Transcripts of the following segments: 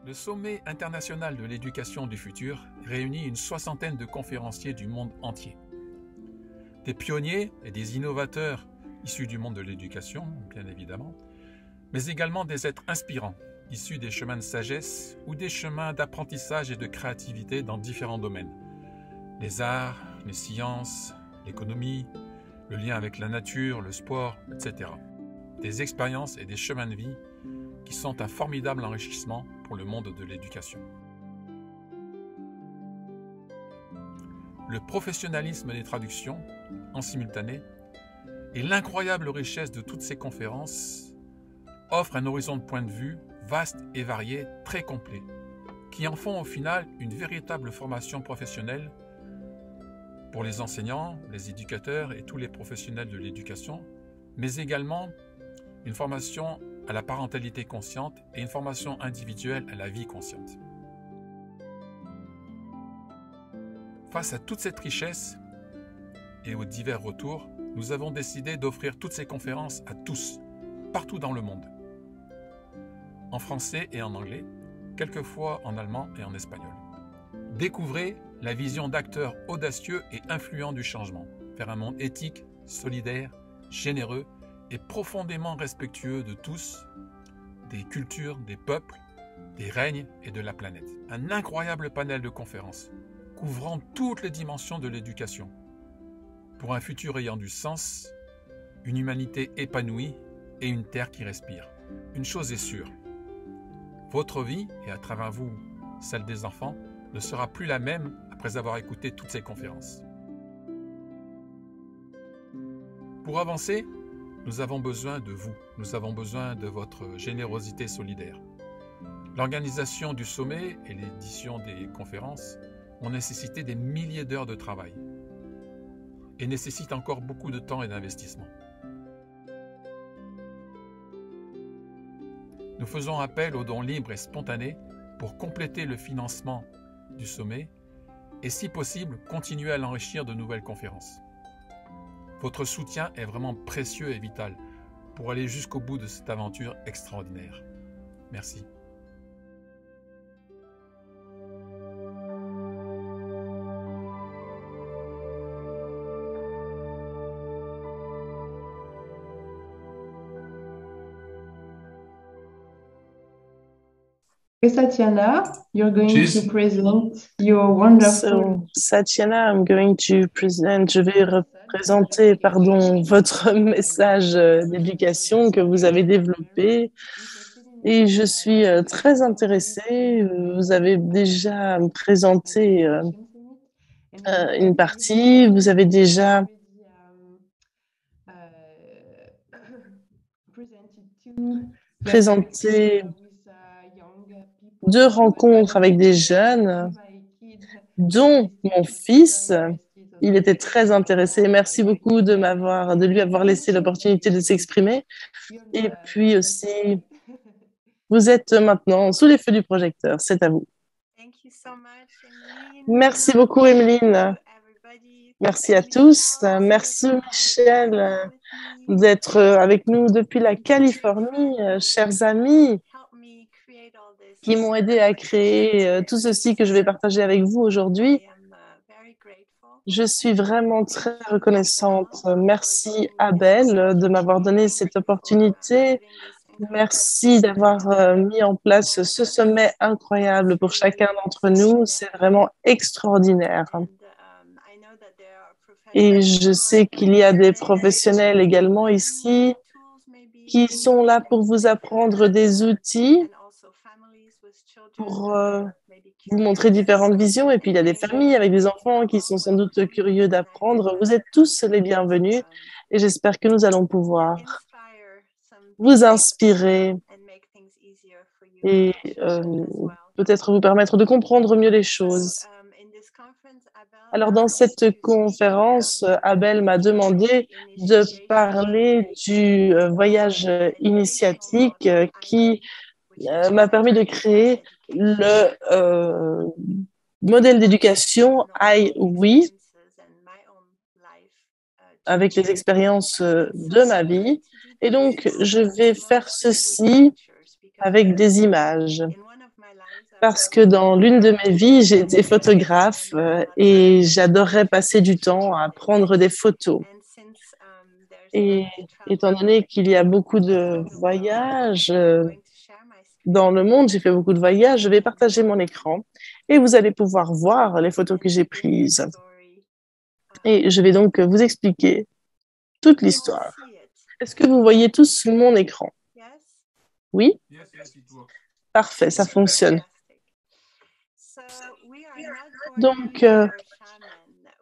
Le Sommet international de l'éducation du futur réunit une soixantaine de conférenciers du monde entier. Des pionniers et des innovateurs issus du monde de l'éducation, bien évidemment, mais également des êtres inspirants, issus des chemins de sagesse ou des chemins d'apprentissage et de créativité dans différents domaines. Les arts, les sciences, l'économie, le lien avec la nature, le sport, etc. Des expériences et des chemins de vie qui sont un formidable enrichissement pour le monde de l'éducation. Le professionnalisme des traductions, en simultané, et l'incroyable richesse de toutes ces conférences offrent un horizon de point de vue vaste et varié, très complet, qui en font au final une véritable formation professionnelle pour les enseignants, les éducateurs et tous les professionnels de l'éducation, mais également une formation à la parentalité consciente et une formation individuelle à la vie consciente. Face à toute cette richesse et aux divers retours, nous avons décidé d'offrir toutes ces conférences à tous, partout dans le monde, en français et en anglais, quelquefois en allemand et en espagnol. Découvrez la vision d'acteurs audacieux et influents du changement, vers un monde éthique, solidaire, généreux et profondément respectueux de tous, des cultures, des peuples, des règnes et de la planète. Un incroyable panel de conférences, couvrant toutes les dimensions de l'éducation, pour un futur ayant du sens, une humanité épanouie et une terre qui respire. Une chose est sûre, votre vie, et à travers vous, celle des enfants, ne sera plus la même après avoir écouté toutes ces conférences. Pour avancer, nous avons besoin de vous, nous avons besoin de votre générosité solidaire. L'organisation du sommet et l'édition des conférences ont nécessité des milliers d'heures de travail et nécessitent encore beaucoup de temps et d'investissement. Nous faisons appel aux dons libres et spontanés pour compléter le financement du sommet et, si possible, continuer à l'enrichir de nouvelles conférences. Votre soutien est vraiment précieux et vital pour aller jusqu'au bout de cette aventure extraordinaire. Merci. Satyana, you're going to present your wonderful... Satyana, I'm going to present, je vais représenter, votre message d'éducation que vous avez développé. Et je suis très intéressée. Vous avez déjà présenté une partie. Vous avez déjà présenté 2 rencontres avec des jeunes, dont mon fils. Il était très intéressé. Merci beaucoup de lui avoir laissé l'opportunité de s'exprimer. Et puis aussi, vous êtes maintenant sous les feux du projecteur. C'est à vous. Merci beaucoup, Emeline. Merci à tous. Merci, Michel, d'être avec nous depuis la Californie. Chers amis qui m'ont aidé à créer tout ceci que je vais partager avec vous aujourd'hui. Je suis vraiment très reconnaissante. Merci Abel de m'avoir donné cette opportunité. Merci d'avoir mis en place ce sommet incroyable pour chacun d'entre nous. C'est vraiment extraordinaire. Et je sais qu'il y a des professionnels également ici qui sont là pour vous apprendre des outils, pour vous montrer différentes visions. Et puis, il y a des familles avec des enfants qui sont sans doute curieux d'apprendre. Vous êtes tous les bienvenus et j'espère que nous allons pouvoir vous inspirer et peut-être vous permettre de comprendre mieux les choses. Alors, dans cette conférence, Abel m'a demandé de parler du voyage initiatique qui m'a permis de créer le modèle d'éducation I-We avec les expériences de ma vie. Et donc, je vais faire ceci avec des images. parce que dans l'une de mes vies, j'ai été photographe et j'adorais passer du temps à prendre des photos. Et étant donné qu'il y a beaucoup de voyages dans le monde, j'ai fait beaucoup de voyages, je vais partager mon écran et vous allez pouvoir voir les photos que j'ai prises. Et je vais donc vous expliquer toute l'histoire. Est-ce que vous voyez tous mon écran? Oui? Parfait, ça fonctionne. Donc,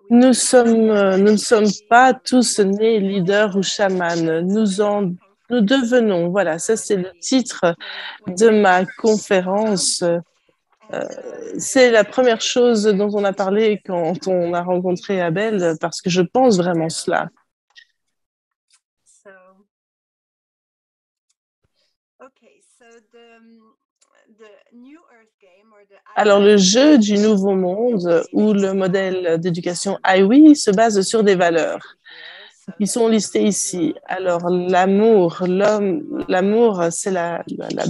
nous ne sommes pas tous nés leaders ou chamans. Nous devenons. Voilà, ça c'est le titre de ma conférence. C'est la première chose dont on a parlé quand on a rencontré Abel, parce que je pense vraiment cela. Alors, le jeu du nouveau monde ou le modèle d'éducation IWI se base sur des valeurs qui sont listées ici. Alors, l'amour, l'amour, c'est la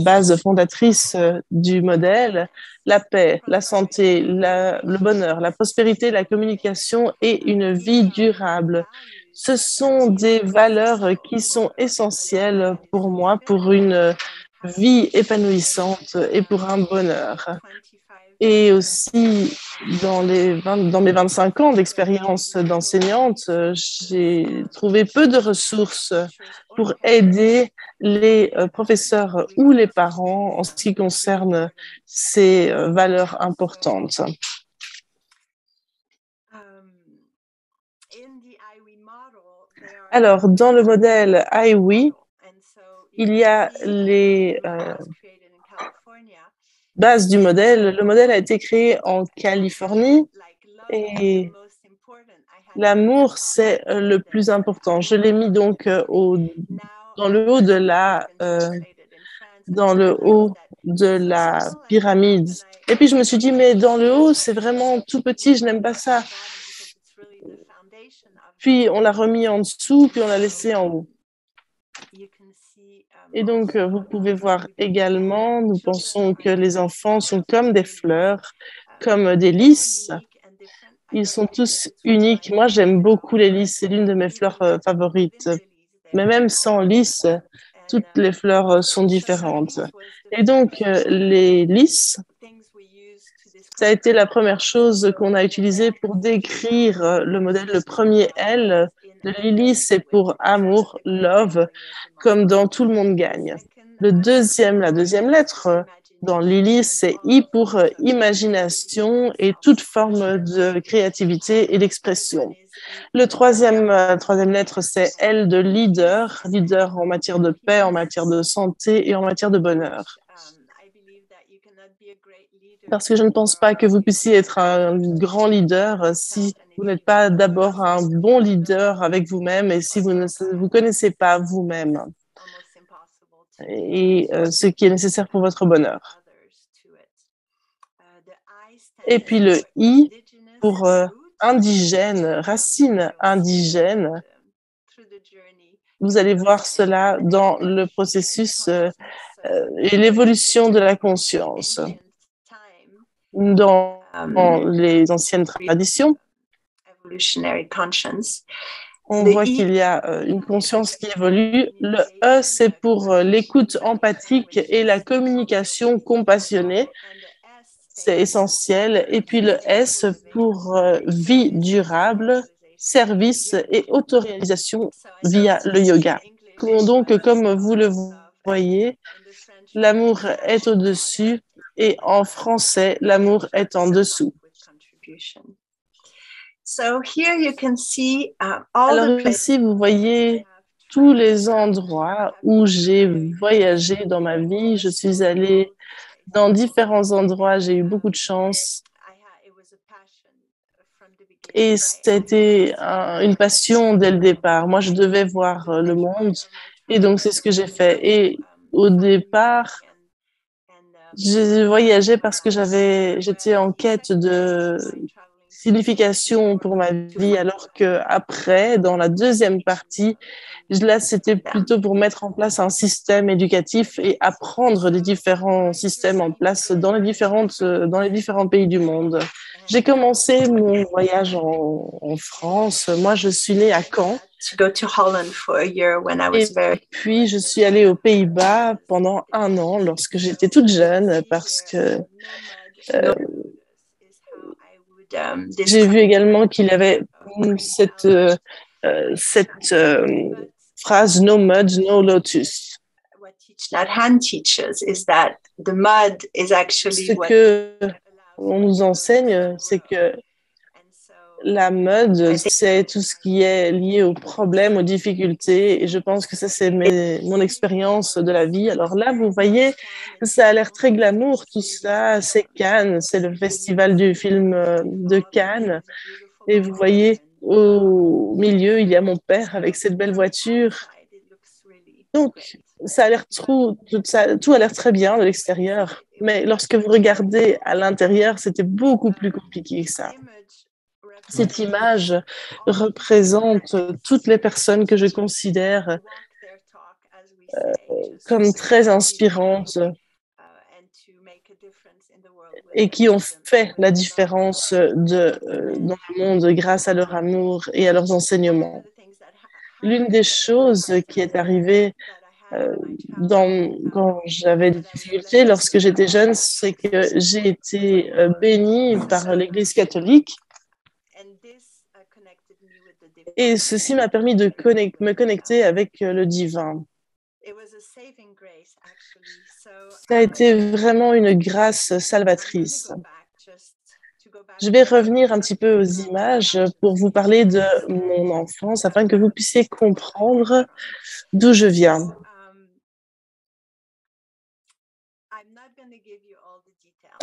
base fondatrice du modèle. La paix, la santé, le bonheur, la prospérité, la communication et une vie durable. Ce sont des valeurs qui sont essentielles pour moi, pour une vie épanouissante et pour un bonheur. Et aussi, dans mes 25 ans d'expérience d'enseignante, j'ai trouvé peu de ressources pour aider les professeurs ou les parents en ce qui concerne ces valeurs importantes. Alors, dans le modèle IWI, il y a les bases du modèle. Le modèle a été créé en Californie et l'amour, c'est le plus important. Je l'ai mis donc dans le haut de la pyramide. Et puis, je me suis dit, mais dans le haut, c'est vraiment tout petit, je n'aime pas ça. Puis, on l'a remis en dessous, puis on l'a laissé en haut. Et donc, vous pouvez voir également, nous pensons que les enfants sont comme des fleurs, comme des lys. Ils sont tous uniques. Moi, j'aime beaucoup les lys. C'est l'une de mes fleurs favorites. Mais même sans lys, toutes les fleurs sont différentes. Et donc, les lys, ça a été la première chose qu'on a utilisée pour décrire le modèle. Le premier L de Lily, c'est pour amour, love, comme dans Tout le monde gagne. La deuxième lettre dans Lily, c'est I pour imagination et toute forme de créativité et d'expression. Le troisième lettre, c'est L de leader, leader en matière de paix, en matière de santé et en matière de bonheur. Parce que je ne pense pas que vous puissiez être un grand leader si vous n'êtes pas d'abord un bon leader avec vous-même et si vous ne vous connaissez pas vous-même et ce qui est nécessaire pour votre bonheur. Et puis le I pour indigène, racine indigène. Vous allez voir cela dans le processus et l'évolution de la conscience. Dans les anciennes traditions, on voit qu'il y a une conscience qui évolue. Le E, c'est pour l'écoute empathique et la communication compassionnée. C'est essentiel. Et puis le S pour vie durable, service et autoréalisation via le yoga. Donc, comme vous le voyez, l'amour est au-dessus et en français, l'amour est en dessous. Alors ici, vous voyez tous les endroits où j'ai voyagé dans ma vie. Je suis allée dans différents endroits, j'ai eu beaucoup de chance. Et c'était une passion dès le départ. Moi, je devais voir le monde et donc c'est ce que j'ai fait. Et au départ, j'ai voyagé parce que j'étais en quête signification pour ma vie, alors que après, dans la deuxième partie, là, c'était plutôt pour mettre en place un système éducatif et apprendre les différents systèmes en place dans les différents pays du monde. J'ai commencé mon voyage en France. Moi, je suis née à Caen. Et puis, je suis allée aux Pays-Bas pendant 1 an lorsque j'étais toute jeune parce que j'ai vu également qu'il y avait cette phrase No mud, no lotus. Ce que on nous enseigne, c'est que la mode, c'est tout ce qui est lié aux problèmes, aux difficultés. Et je pense que ça, c'est mon expérience de la vie. Alors là, vous voyez, ça a l'air très glamour, tout ça. C'est Cannes, c'est le festival du film de Cannes. Et vous voyez, au milieu, il y a mon père avec cette belle voiture. Donc, ça a l'air tout a l'air très bien de l'extérieur. Mais lorsque vous regardez à l'intérieur, c'était beaucoup plus compliqué que ça. Cette image représente toutes les personnes que je considère comme très inspirantes et qui ont fait la différence dans le monde grâce à leur amour et à leurs enseignements. L'une des choses qui est arrivée quand j'avais des difficultés lorsque j'étais jeune, c'est que j'ai été bénie par l'Église catholique. Et ceci m'a permis de me connecter avec le divin. Ça a été vraiment une grâce salvatrice. Je vais revenir un petit peu aux images pour vous parler de mon enfance afin que vous puissiez comprendre d'où je viens.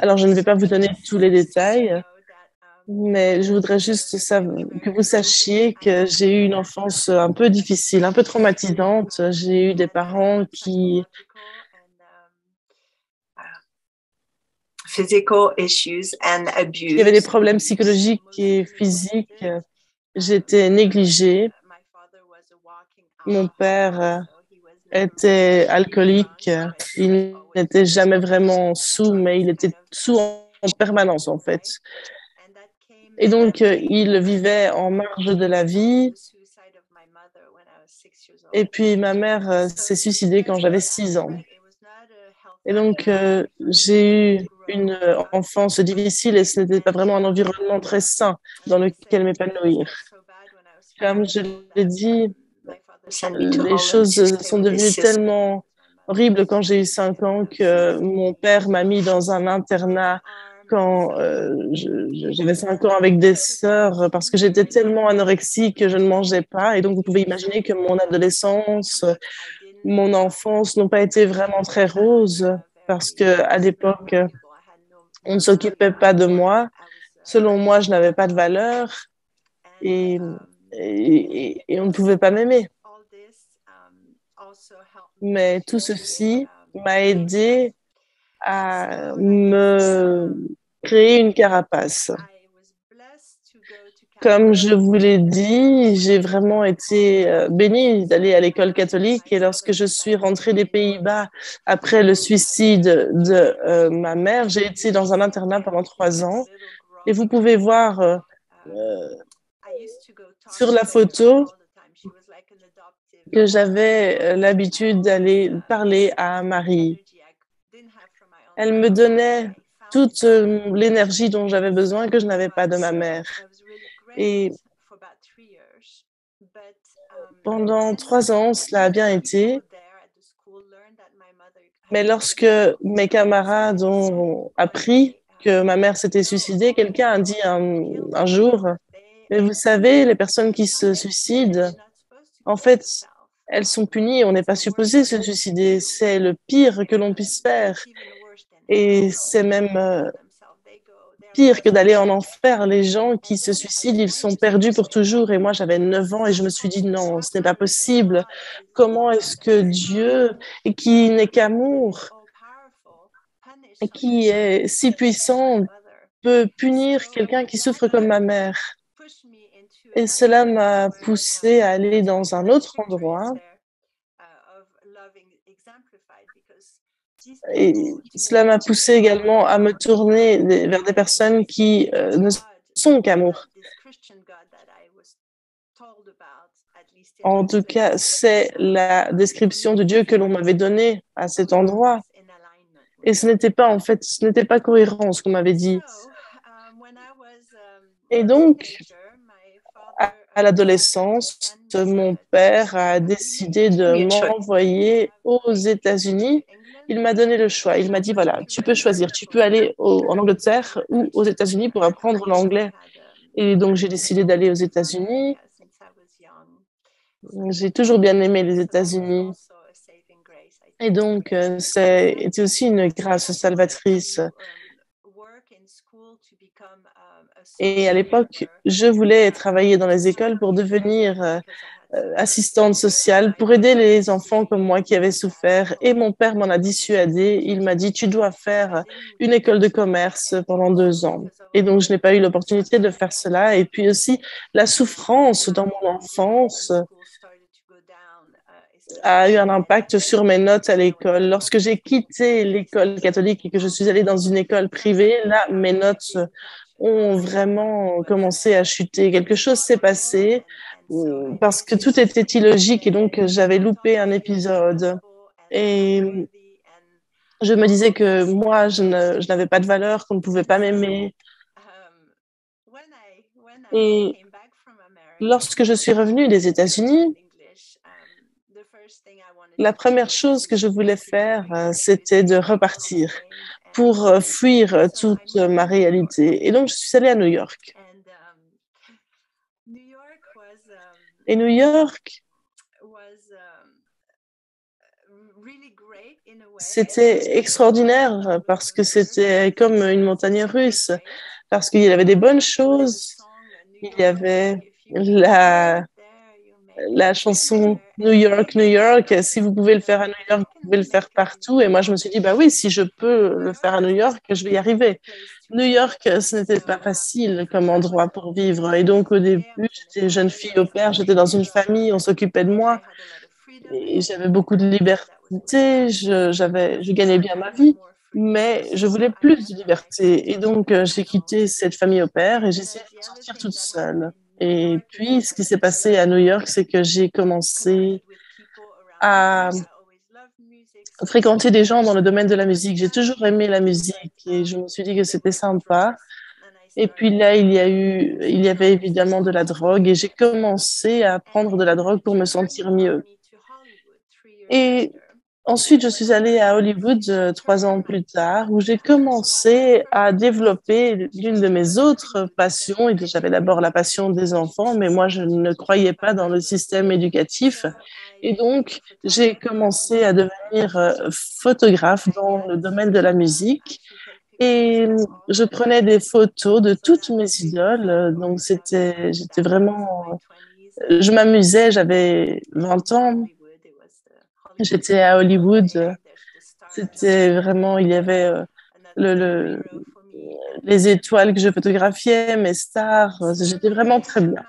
Alors, je ne vais pas vous donner tous les détails, mais je voudrais juste que vous sachiez que j'ai eu une enfance un peu difficile, un peu traumatisante. J'ai eu des parents qui avaient des problèmes psychologiques et physiques. J'étais négligée. Mon père était alcoolique. Il n'était jamais vraiment sous, mais il était sous en permanence, en fait. Et donc, il vivait en marge de la vie. Et puis, ma mère s'est suicidée quand j'avais 6 ans. Et donc, j'ai eu une enfance difficile et ce n'était pas vraiment un environnement très sain dans lequel m'épanouir. Comme je l'ai dit, les choses sont devenues tellement horribles quand j'ai eu 5 ans que mon père m'a mis dans un internat quand j'avais 5 ans avec des sœurs parce que j'étais tellement anorexique que je ne mangeais pas. Et donc, vous pouvez imaginer que mon adolescence, mon enfance n'ont pas été vraiment très roses parce qu'à l'époque, on ne s'occupait pas de moi. Selon moi, je n'avais pas de valeur et on ne pouvait pas m'aimer. Mais tout ceci m'a aidé à me créer une carapace. Comme je vous l'ai dit, j'ai vraiment été bénie d'aller à l'école catholique et lorsque je suis rentrée des Pays-Bas après le suicide de ma mère, j'ai été dans un internat pendant 3 ans et vous pouvez voir sur la photo que j'avais l'habitude d'aller parler à Marie. Elle me donnait toute l'énergie dont j'avais besoin que je n'avais pas de ma mère. Et pendant 3 ans, cela a bien été. Mais lorsque mes camarades ont appris que ma mère s'était suicidée, quelqu'un a dit un jour, mais vous savez, les personnes qui se suicident, en fait, elles sont punies. On n'est pas supposé se suicider. C'est le pire que l'on puisse faire. Et c'est même pire que d'aller en enfer. Les gens qui se suicident, ils sont perdus pour toujours. Et moi, j'avais 9 ans et je me suis dit, non, ce n'est pas possible. Comment est-ce que Dieu, qui n'est qu'amour, qui est si puissant, peut punir quelqu'un qui souffre comme ma mère. Et cela m'a poussée à aller dans un autre endroit. Et cela m'a poussée également à me tourner vers des personnes qui ne sont qu'amour. En tout cas, c'est la description de Dieu que l'on m'avait donnée à cet endroit. Et ce n'était pas, en fait, ce n'était pas cohérent ce qu'on m'avait dit. Et donc, à l'adolescence, mon père a décidé de m'envoyer aux États-Unis. Il m'a donné le choix. Il m'a dit, voilà, tu peux choisir. Tu peux aller en Angleterre ou aux États-Unis pour apprendre l'anglais. Et donc, j'ai décidé d'aller aux États-Unis. J'ai toujours bien aimé les États-Unis. Et donc, c'était aussi une grâce salvatrice. Et à l'époque, je voulais travailler dans les écoles pour devenir assistante sociale, pour aider les enfants comme moi qui avaient souffert. Et mon père m'en a dissuadé. Il m'a dit, tu dois faire une école de commerce pendant 2 ans. Et donc, je n'ai pas eu l'opportunité de faire cela. Et puis aussi, la souffrance dans mon enfance a eu un impact sur mes notes à l'école. Lorsque j'ai quitté l'école catholique et que je suis allée dans une école privée, là, mes notes ont vraiment commencé à chuter. Quelque chose s'est passé parce que tout était illogique et donc j'avais loupé un épisode. Et je me disais que moi, je n'avais pas de valeur, qu'on ne pouvait pas m'aimer. Et lorsque je suis revenue des États-Unis, la première chose que je voulais faire, c'était de repartir pour fuir toute ma réalité. Et donc, je suis allée à New York. Et New York, c'était extraordinaire parce que c'était comme une montagne russe, parce qu'il y avait des bonnes choses. Il y avait la chanson New York, New York. Si vous pouvez le faire à New York, vous pouvez le faire partout. Et moi, je me suis dit, bah oui, si je peux le faire à New York, je vais y arriver. New York, ce n'était pas facile comme endroit pour vivre. Et donc, au début, j'étais jeune fille au père, j'étais dans une famille, on s'occupait de moi. Et j'avais beaucoup de liberté, je gagnais bien ma vie, mais je voulais plus de liberté. Et donc, j'ai quitté cette famille au père et j'ai essayé de sortir toute seule. Et puis, ce qui s'est passé à New York, c'est que j'ai commencé à fréquenter des gens dans le domaine de la musique. J'ai toujours aimé la musique et je me suis dit que c'était sympa. Et puis là, il y avait évidemment de la drogue et j'ai commencé à prendre de la drogue pour me sentir mieux. Et ensuite, je suis allée à Hollywood 3 ans plus tard, où j'ai commencé à développer l'une de mes autres passions. Et j'avais d'abord la passion des enfants, mais moi, je ne croyais pas dans le système éducatif. Et donc, j'ai commencé à devenir photographe dans le domaine de la musique. Et je prenais des photos de toutes mes idoles. Donc, j'étais vraiment, je m'amusais, j'avais 20 ans. J'étais à Hollywood. C'était vraiment, il y avait les étoiles que je photographiais, mes stars. J'étais vraiment très bien.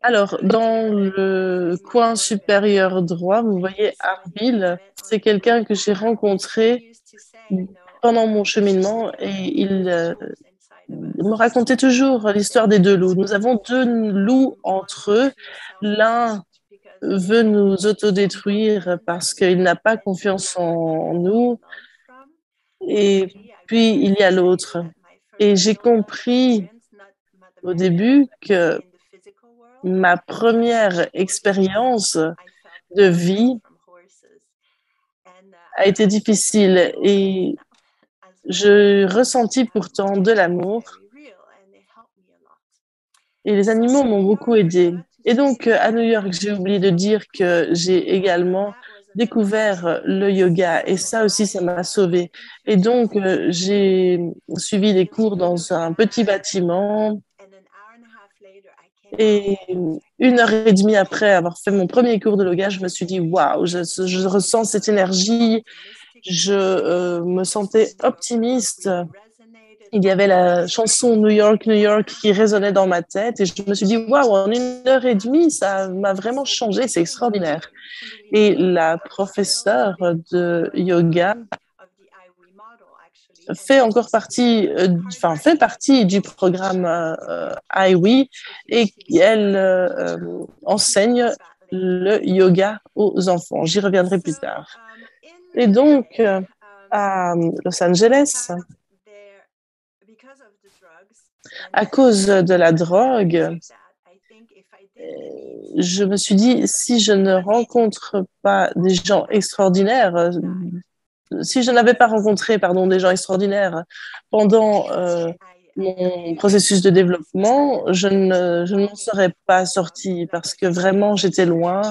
Alors, dans le coin supérieur droit, vous voyez Arville. C'est quelqu'un que j'ai rencontré pendant mon cheminement et il me racontait toujours l'histoire des 2 loups. Nous avons 2 loups entre eux. L'un veut nous autodétruire parce qu'il n'a pas confiance en nous. Et puis, il y a l'autre. Et j'ai compris au début que ma première expérience de vie a été difficile et je ressentis pourtant de l'amour. Et les animaux m'ont beaucoup aidé. Et donc, à New York, j'ai oublié de dire que j'ai également découvert le yoga et ça aussi, ça m'a sauvée. Et donc, j'ai suivi des cours dans un petit bâtiment et 1 heure et demie après avoir fait mon premier cours de yoga, je me suis dit, waouh, je ressens cette énergie je me sentais optimiste. Il y avait la chanson New York, New York qui résonnait dans ma tête et je me suis dit, waouh, en 1 heure et demie, ça m'a vraiment changé, c'est extraordinaire. Et la professeure de yoga fait partie du programme IWE et elle enseigne le yoga aux enfants. J'y reviendrai plus tard. Et donc, à Los Angeles, à cause de la drogue, je me suis dit, si je ne rencontre pas des gens extraordinaires, si je n'avais pas rencontré, pardon, des gens extraordinaires pendant mon processus de développement, je ne m'en serais pas sortie parce que vraiment j'étais loin.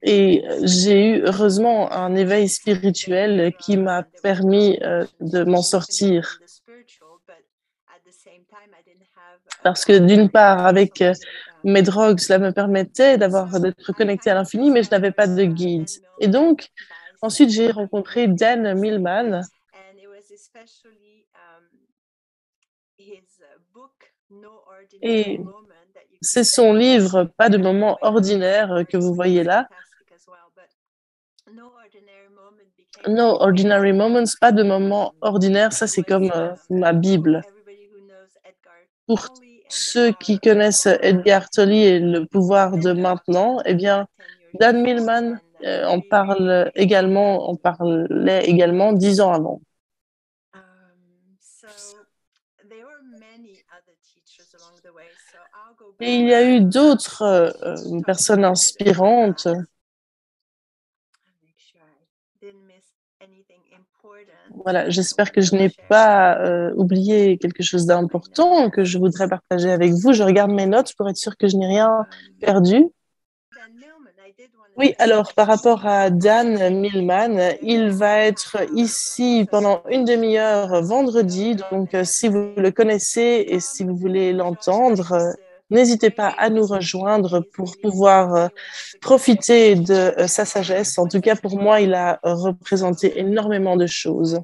Et j'ai eu heureusement un éveil spirituel qui m'a permis de m'en sortir. Parce que d'une part, avec mes drogues, cela me permettait d'être connectée à l'infini, mais je n'avais pas de guide. Et donc, ensuite, j'ai rencontré Dan Millman. Et c'est son livre, Pas de moment ordinaire, que vous voyez là. No Ordinary Moments, pas de moments ordinaires, ça c'est comme ma Bible. Pour ceux qui connaissent Edgar Tolle et le pouvoir de maintenant, eh bien, Dan Millman en parlait également 10 ans avant. Et il y a eu d'autres personnes inspirantes. Voilà, j'espère que je n'ai pas oublié quelque chose d'important que je voudrais partager avec vous. Je regarde mes notes pour être sûre que je n'ai rien perdu. Oui, alors par rapport à Dan Millman, il va être ici pendant une demi-heure vendredi. Donc, si vous le connaissez et si vous voulez l'entendre, n'hésitez pas à nous rejoindre pour pouvoir profiter de sa sagesse. En tout cas, pour moi, il a représenté énormément de choses.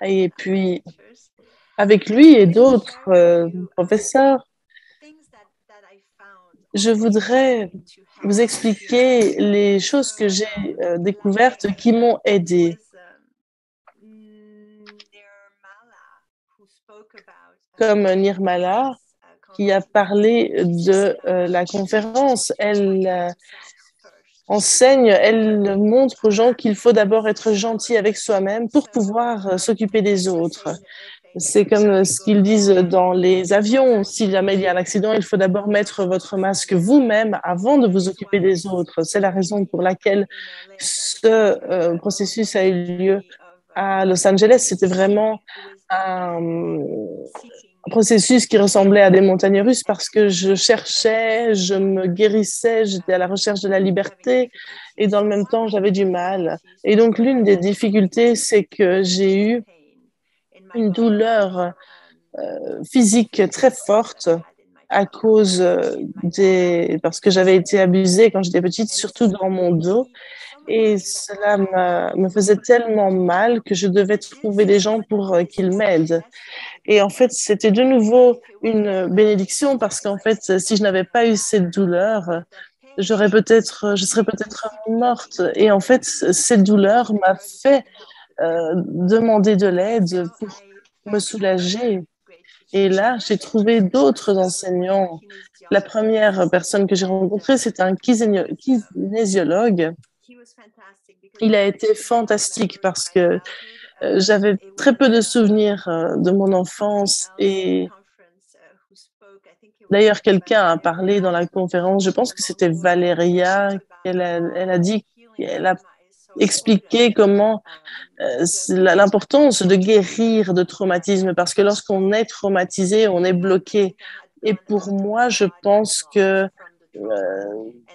Et puis, avec lui et d'autres professeurs, je voudrais vous expliquer les choses que j'ai découvertes qui m'ont aidée. Comme Nirmala, qui a parlé de la conférence. Elle enseigne, elle montre aux gens qu'il faut d'abord être gentil avec soi-même pour pouvoir s'occuper des autres. C'est comme ce qu'ils disent dans les avions. Si jamais il y a un accident, il faut d'abord mettre votre masque vous-même avant de vous occuper des autres. C'est la raison pour laquelle ce processus a eu lieu à Los Angeles. C'était vraiment un processus qui ressemblait à des montagnes russes parce que je cherchais, je me guérissais, j'étais à la recherche de la liberté et dans le même temps, j'avais du mal. Et donc, l'une des difficultés, c'est que j'ai eu une douleur physique très forte à cause parce que j'avais été abusée quand j'étais petite, surtout dans mon dos. Et cela me faisait tellement mal que je devais trouver des gens pour qu'ils m'aident. Et en fait, c'était de nouveau une bénédiction parce qu'en fait, si je n'avais pas eu cette douleur, je serais peut-être morte. Et en fait, cette douleur m'a fait demander de l'aide pour me soulager. Et là, j'ai trouvé d'autres enseignants. La première personne que j'ai rencontrée, c'était un kinésiologue. Il a été fantastique parce que j'avais très peu de souvenirs de mon enfance et d'ailleurs, quelqu'un a parlé dans la conférence, je pense que c'était Valéria, elle a dit, elle a expliqué comment l'importance de guérir de traumatisme parce que lorsqu'on est traumatisé, on est bloqué. Et pour moi, je pense que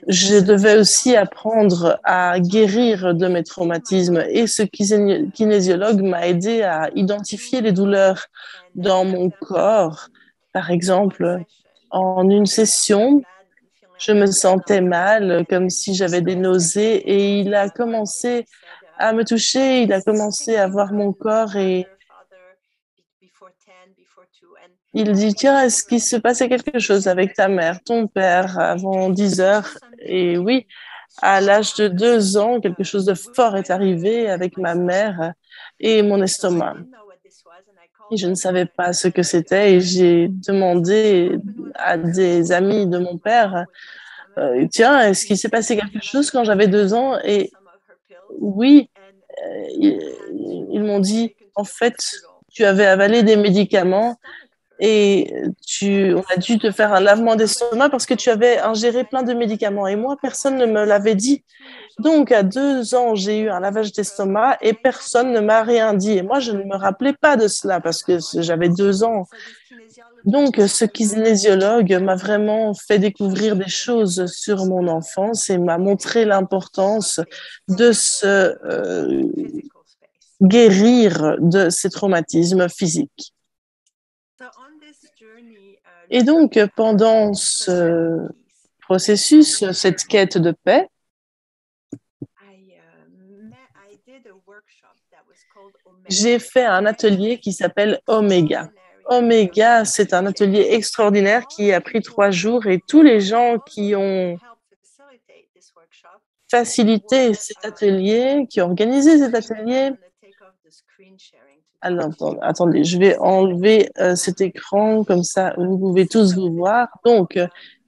je devais aussi apprendre à guérir de mes traumatismes et ce kinésiologue m'a aidé à identifier les douleurs dans mon corps. Par exemple, en une session, je me sentais mal, comme si j'avais des nausées et il a commencé à me toucher, il a commencé à voir mon corps et il dit, tiens, est-ce qu'il se passait quelque chose avec ta mère, ton père, avant 10 heures? Et oui, à l'âge de 2 ans, quelque chose de fort est arrivé avec ma mère et mon estomac. Et je ne savais pas ce que c'était et j'ai demandé à des amis de mon père, tiens, est-ce qu'il s'est passé quelque chose quand j'avais 2 ans? Et oui, ils m'ont dit, en fait, tu avais avalé des médicaments et on a dû te faire un lavement d'estomac parce que tu avais ingéré plein de médicaments. Et moi, personne ne me l'avait dit. Donc, à 2 ans, j'ai eu un lavage d'estomac et personne ne m'a rien dit. Et moi, je ne me rappelais pas de cela parce que j'avais 2 ans. Donc, ce kinésiologue m'a vraiment fait découvrir des choses sur mon enfance et m'a montré l'importance de se guérir de ces traumatismes physiques. Et donc, pendant ce processus, cette quête de paix, j'ai fait un atelier qui s'appelle Omega. Omega, c'est un atelier extraordinaire qui a pris 3 jours et tous les gens qui ont facilité cet atelier, qui ont organisé cet atelier. Alors, attendez, je vais enlever cet écran comme ça, vous pouvez tous vous voir. Donc,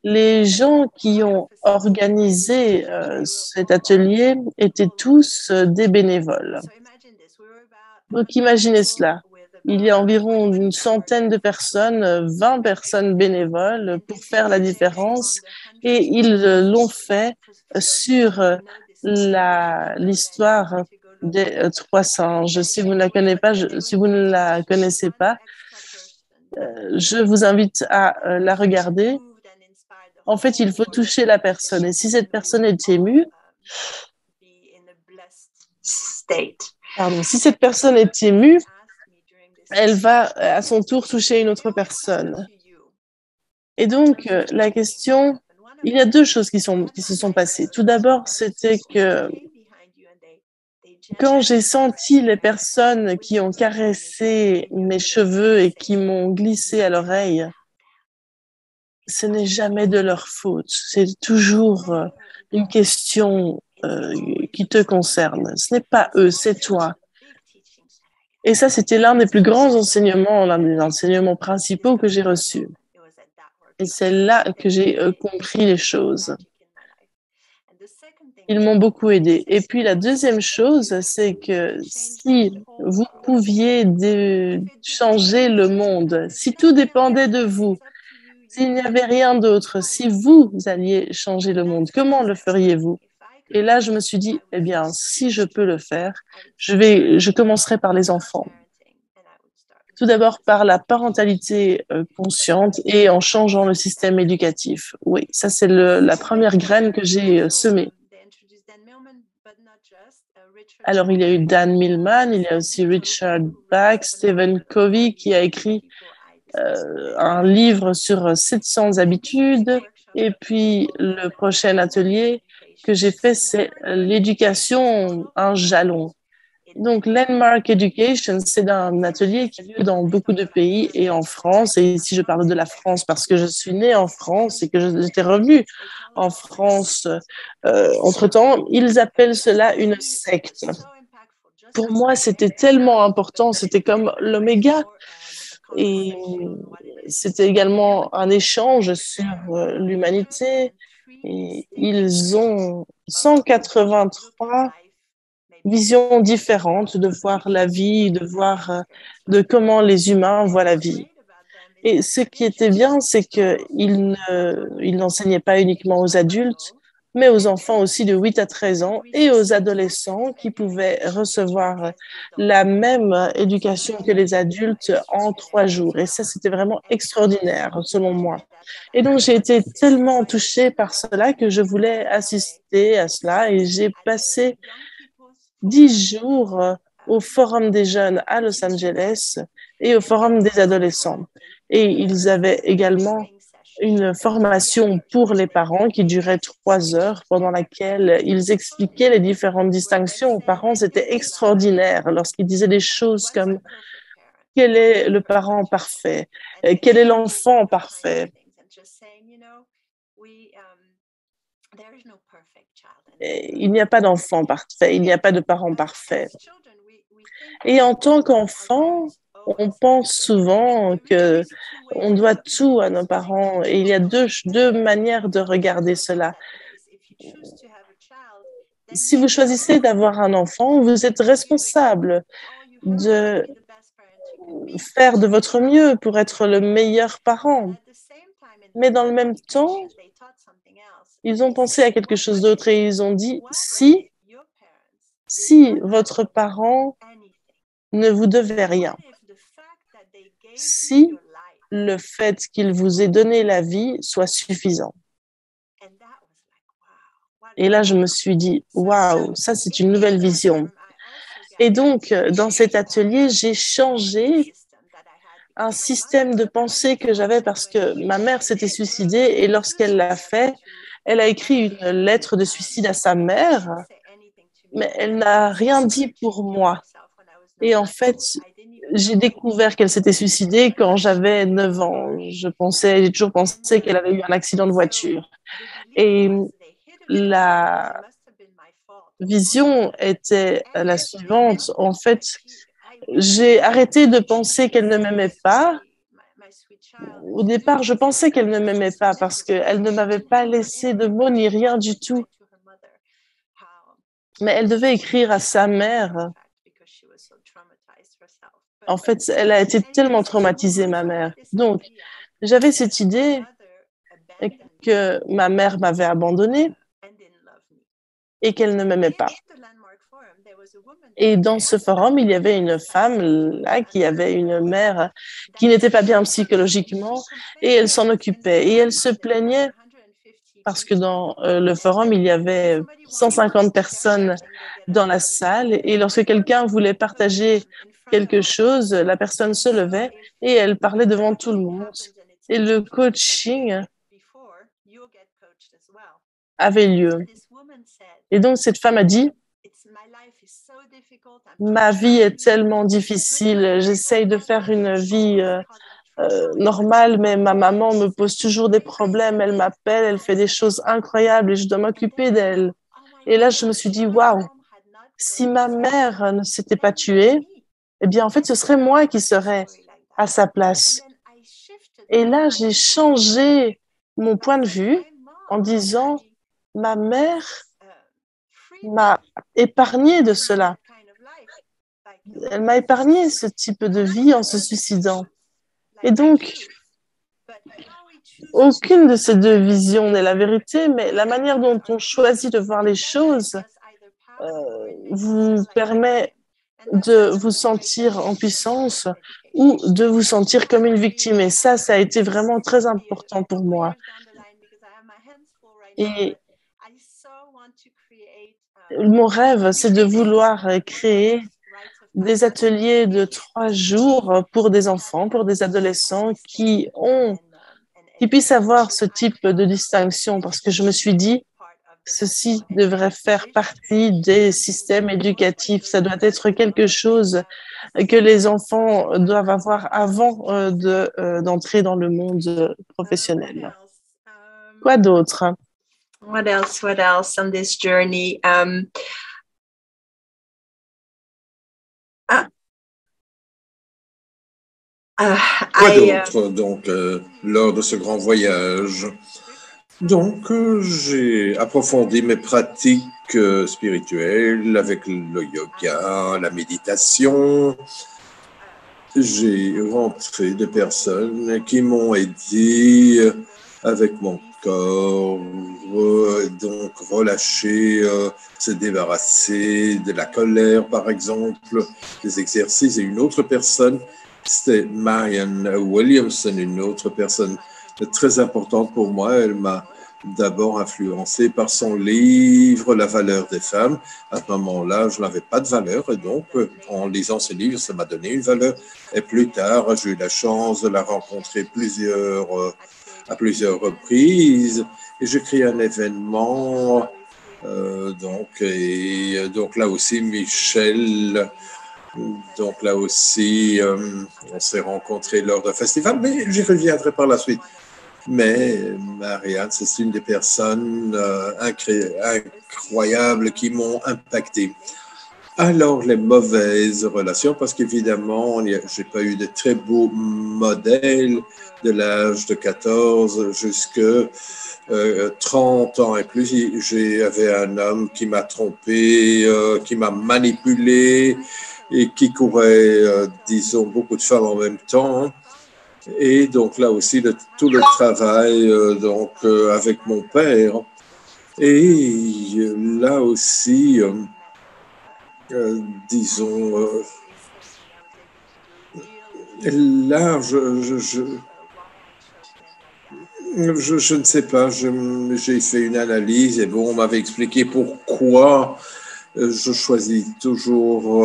les gens qui ont organisé cet atelier étaient tous des bénévoles. Donc, imaginez cela. Il y a environ une centaine de personnes, 20 personnes bénévoles pour faire la différence et ils l'ont fait sur l'histoire des 3 singes. Si vous ne la connaissez pas, si vous ne la connaissez pas, je vous invite à la regarder. En fait, il faut toucher la personne. Et si cette personne est émue, si cette personne est émue, elle va à son tour toucher une autre personne. Et donc, la question, il y a 2 choses qui se sont passées. Tout d'abord, c'était que quand j'ai senti les personnes qui ont caressé mes cheveux et qui m'ont glissé à l'oreille, ce n'est jamais de leur faute. C'est toujours une question qui te concerne. Ce n'est pas eux, c'est toi. Et ça, c'était l'un des plus grands enseignements, l'un des enseignements principaux que j'ai reçus. Et c'est là que j'ai compris les choses. Ils m'ont beaucoup aidé. Et puis la deuxième chose, c'est que si vous pouviez changer le monde, si tout dépendait de vous, s'il n'y avait rien d'autre, si vous alliez changer le monde, comment le feriez-vous? Et là, je me suis dit, eh bien, si je peux le faire, je commencerai par les enfants. Tout d'abord par la parentalité consciente et en changeant le système éducatif. Oui, ça c'est la première graine que j'ai semée. Alors, il y a eu Dan Millman, il y a aussi Richard Bach, Stephen Covey qui a écrit un livre sur 700 habitudes. Et puis, le prochain atelier que j'ai fait, c'est l'éducation, un jalon. Donc, Landmark Education, c'est un atelier qui a lieu dans beaucoup de pays et en France. Et ici, je parle de la France parce que je suis née en France et que j'étais revenue en France entre-temps. Ils appellent cela une secte. Pour moi, c'était tellement important. C'était comme l'oméga. Et c'était également un échange sur l'humanité. Et ils ont 183 visions différentes de voir la vie, de voir de comment les humains voient la vie. Et ce qui était bien, c'est qu'ils n'enseignaient pas uniquement aux adultes, mais aux enfants aussi de 8 à 13 ans et aux adolescents qui pouvaient recevoir la même éducation que les adultes en 3 jours. Et ça, c'était vraiment extraordinaire, selon moi. Et donc, j'ai été tellement touchée par cela que je voulais assister à cela et j'ai passé 10 jours au Forum des jeunes à Los Angeles et au Forum des adolescents. Et ils avaient également une formation pour les parents qui durait 3 heures, pendant laquelle ils expliquaient les différentes distinctions aux parents. C'était extraordinaire lorsqu'ils disaient des choses comme quel est le parent parfait, quel est l'enfant parfait. Et il n'y a pas d'enfant parfait, il n'y a pas de parent parfait. Et en tant qu'enfant, on pense souvent que on doit tout à nos parents et il y a deux manières de regarder cela. Si vous choisissez d'avoir un enfant, vous êtes responsable de faire de votre mieux pour être le meilleur parent. Mais dans le même temps, ils ont pensé à quelque chose d'autre et ils ont dit, si votre parent ne vous devait rien, si le fait qu'il vous ait donné la vie soit suffisant. Et là, je me suis dit, waouh, ça c'est une nouvelle vision. Et donc, dans cet atelier, j'ai changé un système de pensée que j'avais parce que ma mère s'était suicidée et lorsqu'elle l'a fait, elle a écrit une lettre de suicide à sa mère, mais elle n'a rien dit pour moi. Et en fait, j'ai découvert qu'elle s'était suicidée quand j'avais 9 ans. J'ai toujours pensé qu'elle avait eu un accident de voiture. Et la vision était la suivante. En fait, j'ai arrêté de penser qu'elle ne m'aimait pas. Au départ, je pensais qu'elle ne m'aimait pas parce qu'elle ne m'avait pas laissé de mots ni rien du tout. Mais elle devait écrire à sa mère. En fait, elle a été tellement traumatisée, ma mère. Donc, j'avais cette idée que ma mère m'avait abandonnée et qu'elle ne m'aimait pas. Et dans ce forum, il y avait une femme là qui avait une mère qui n'était pas bien psychologiquement et elle s'en occupait. Et elle se plaignait parce que dans le forum, il y avait 150 personnes dans la salle et lorsque quelqu'un voulait partager quelque chose, la personne se levait et elle parlait devant tout le monde. Et le coaching avait lieu. Et donc, cette femme a dit, ma vie est tellement difficile, j'essaye de faire une vie normale, mais ma maman me pose toujours des problèmes, elle m'appelle, elle fait des choses incroyables et je dois m'occuper d'elle. Et là, je me suis dit, waouh, si ma mère ne s'était pas tuée, eh bien, en fait, ce serait moi qui serais à sa place. Et là, j'ai changé mon point de vue en disant, ma mère m'a épargné de cela. Elle m'a épargné ce type de vie en se suicidant. Et donc, aucune de ces deux visions n'est la vérité, mais la manière dont on choisit de voir les choses vous permet de vous sentir en puissance ou de vous sentir comme une victime. Et ça a été vraiment très important pour moi. Et mon rêve, c'est de vouloir créer des ateliers de 3 jours pour des enfants, pour des adolescents qui puissent avoir ce type de distinction parce que je me suis dit, ceci devrait faire partie des systèmes éducatifs. Ça doit être quelque chose que les enfants doivent avoir avant d'entrer dans le monde professionnel. Quoi d'autre? What else on this journey? Quoi d'autre, donc, lors de ce grand voyage? Donc, j'ai approfondi mes pratiques spirituelles avec le yoga, la méditation. J'ai rencontré des personnes qui m'ont aidé avec mon corps, donc relâcher, se débarrasser de la colère, par exemple, des exercices. Et une autre personne, c'était Marianne Williamson, une autre personne très importante pour moi. Elle m'a d'abord influencé par son livre La valeur des femmes. À ce moment-là, je n'avais pas de valeur et donc, en lisant ce livre, ça m'a donné une valeur. Et plus tard, j'ai eu la chance de la rencontrer à plusieurs reprises et j'ai créé un événement. Donc là aussi, Michel, donc là aussi, on s'est rencontrés lors d'un festival, mais j'y reviendrai par la suite. Mais Marianne, c'est une des personnes incroyables qui m'ont impacté. Alors, les mauvaises relations, parce qu'évidemment, j'ai pas eu de très beaux modèles de l'âge de 14 jusqu'à 30 ans et plus. J'avais un homme qui m'a trompé, qui m'a manipulé et qui courait, disons, beaucoup de femmes en même temps. Et donc là aussi, tout le travail avec mon père. Et là aussi, disons, là, je ne sais pas, j'ai fait une analyse et bon, on m'avait expliqué pourquoi je choisis toujours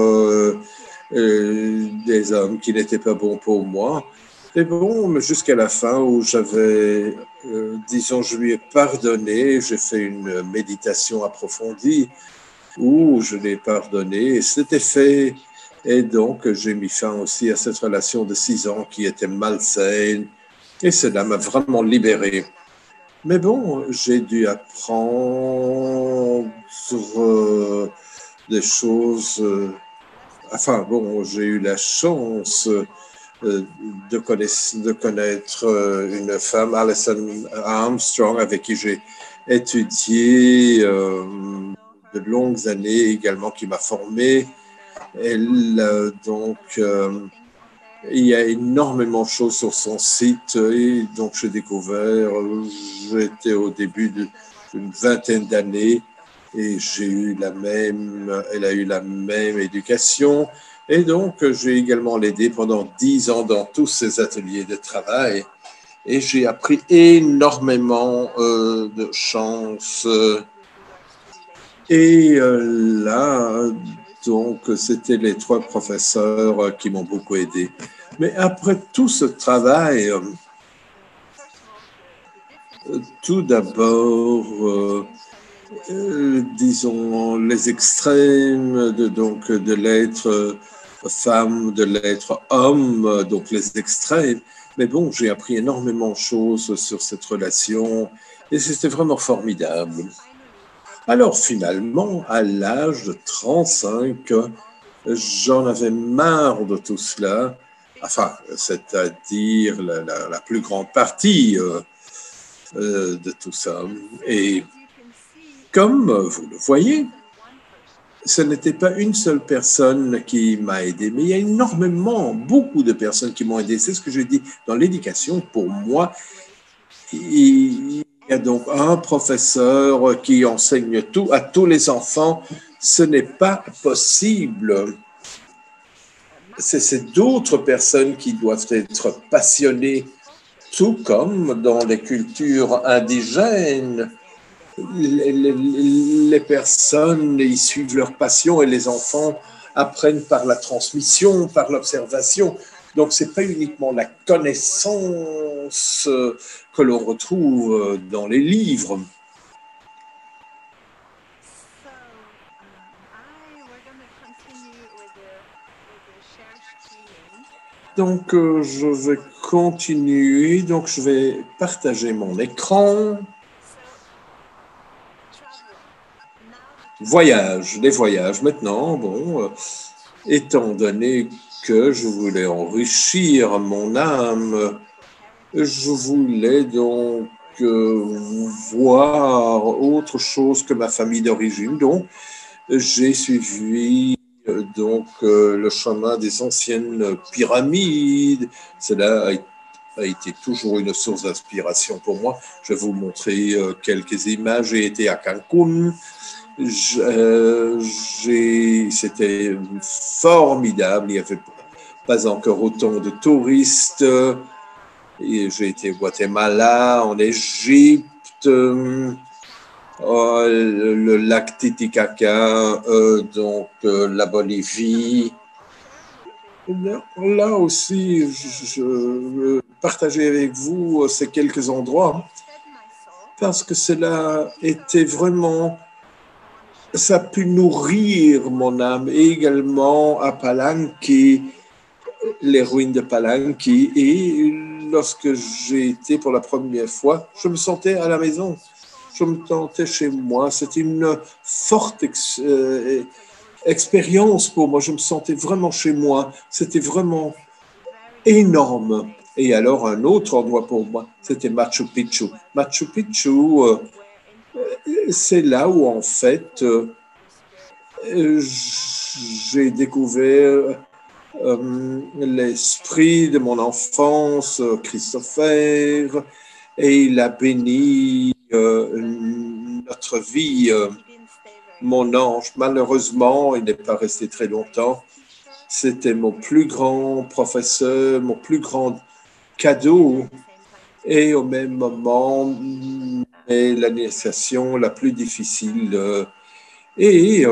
des hommes qui n'étaient pas bons pour moi. Et bon, jusqu'à la fin où disons, je lui ai pardonné, j'ai fait une méditation approfondie où je l'ai pardonné et c'était fait. Et donc, j'ai mis fin aussi à cette relation de 6 ans qui était malsaine et cela m'a vraiment libéré. Mais bon, j'ai dû apprendre des choses. Enfin, bon, j'ai eu la chance de connaître une femme, Alison Armstrong, avec qui j'ai étudié de longues années également, qui m'a formé. Elle, il y a énormément de choses sur son site et donc j'ai découvert, j'étais au début d'une vingtaine d'années et elle a eu la même éducation. Et donc, j'ai également l'aidé pendant 10 ans dans tous ses ateliers de travail. Et j'ai appris énormément de chances. Et là, donc, c'était les 3 professeurs qui m'ont beaucoup aidé. Mais après tout ce travail, tout d'abord, disons, les extrêmes de l'être femme, de l'être homme, donc les extrêmes. Mais bon, j'ai appris énormément de choses sur cette relation et c'était vraiment formidable. Alors finalement, à l'âge de 35, j'en avais marre de tout cela, enfin, c'est-à-dire la plus grande partie de tout ça. Et comme vous le voyez, ce n'était pas une seule personne qui m'a aidé, mais il y a beaucoup de personnes qui m'ont aidé. C'est ce que je dis dans l'éducation. Pour moi, il y a donc un professeur qui enseigne tout à tous les enfants. Ce n'est pas possible. C'est d'autres personnes qui doivent être passionnées, tout comme dans les cultures indigènes. Les personnes, ils suivent leur passion et les enfants apprennent par la transmission, par l'observation. Donc, ce n'est pas uniquement la connaissance que l'on retrouve dans les livres. Donc, je vais continuer. Donc, je vais partager mon écran. Les voyages maintenant, bon, étant donné que je voulais enrichir mon âme, je voulais donc voir autre chose que ma famille d'origine. Donc, j'ai suivi le chemin des anciennes pyramides. Cela a été toujours une source d'inspiration pour moi. Je vais vous montrer quelques images. J'ai été à Cancun. C'était formidable. Il n'y avait pas encore autant de touristes. J'ai été au Guatemala, en Égypte, le lac Titicaca, donc la Bolivie. Là aussi, je veux partager avec vous ces quelques endroits parce que cela était vraiment, ça a pu nourrir mon âme. Et également à Palenque, les ruines de Palenque. Et lorsque j'ai été pour la première fois, je me sentais à la maison. Je me sentais chez moi. C'était une forte expérience pour moi. Je me sentais vraiment chez moi. C'était vraiment énorme. Et alors, un autre endroit pour moi, c'était Machu Picchu. Machu Picchu, c'est là où, en fait, j'ai découvert l'esprit de mon enfance, Christopher, et il a béni notre vie. Mon ange, malheureusement, il n'est pas resté très longtemps. C'était mon plus grand professeur, mon plus grand cadeau. Et au même moment, l'initiation la plus difficile. Et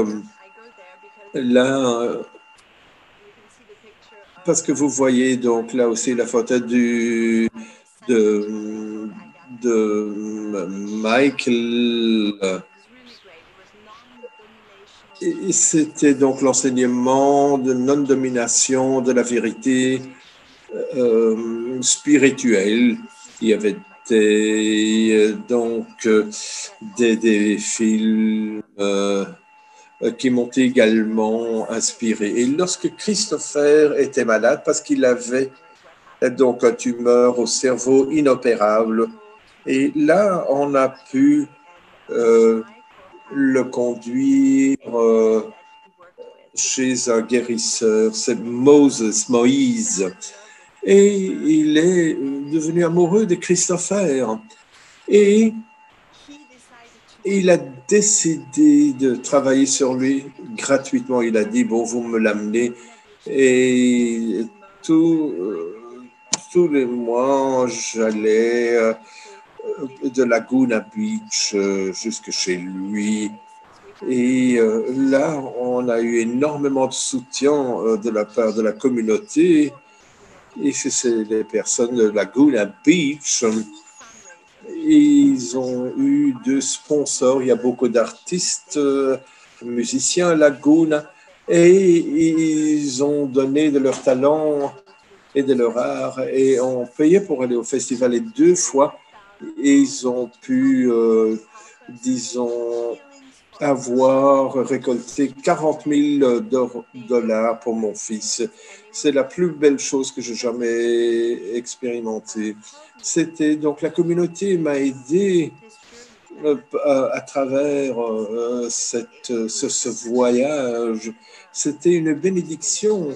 là, parce que vous voyez donc là aussi la photo de Michael. C'était donc l'enseignement de non-domination, de la vérité spirituelle. Il y avait donc des films qui m'ont également inspiré. Et lorsque Christopher était malade, parce qu'il avait donc un tumeur au cerveau inopérable, et là, on a pu le conduire chez un guérisseur, c'est Moïse. Et il est devenu amoureux de Christopher. Et il a décidé de travailler sur lui gratuitement. Il a dit, bon, vous me l'amenez. Et tous les mois, j'allais de Laguna Beach jusque chez lui. Et là, on a eu énormément de soutien de la part de la communauté. Et c'est les personnes de Laguna Beach. Ils ont eu 2 sponsors. Il y a beaucoup d'artistes, musiciens à Laguna. Et ils ont donné de leur talent et de leur art. Et ont payé pour aller au festival. Et 2 fois, et ils ont pu, disons, avoir récolté 40 000 dollars pour mon fils. C'est la plus belle chose que j'ai jamais expérimentée. C'était donc la communauté m'a aidé à travers ce voyage. C'était une bénédiction.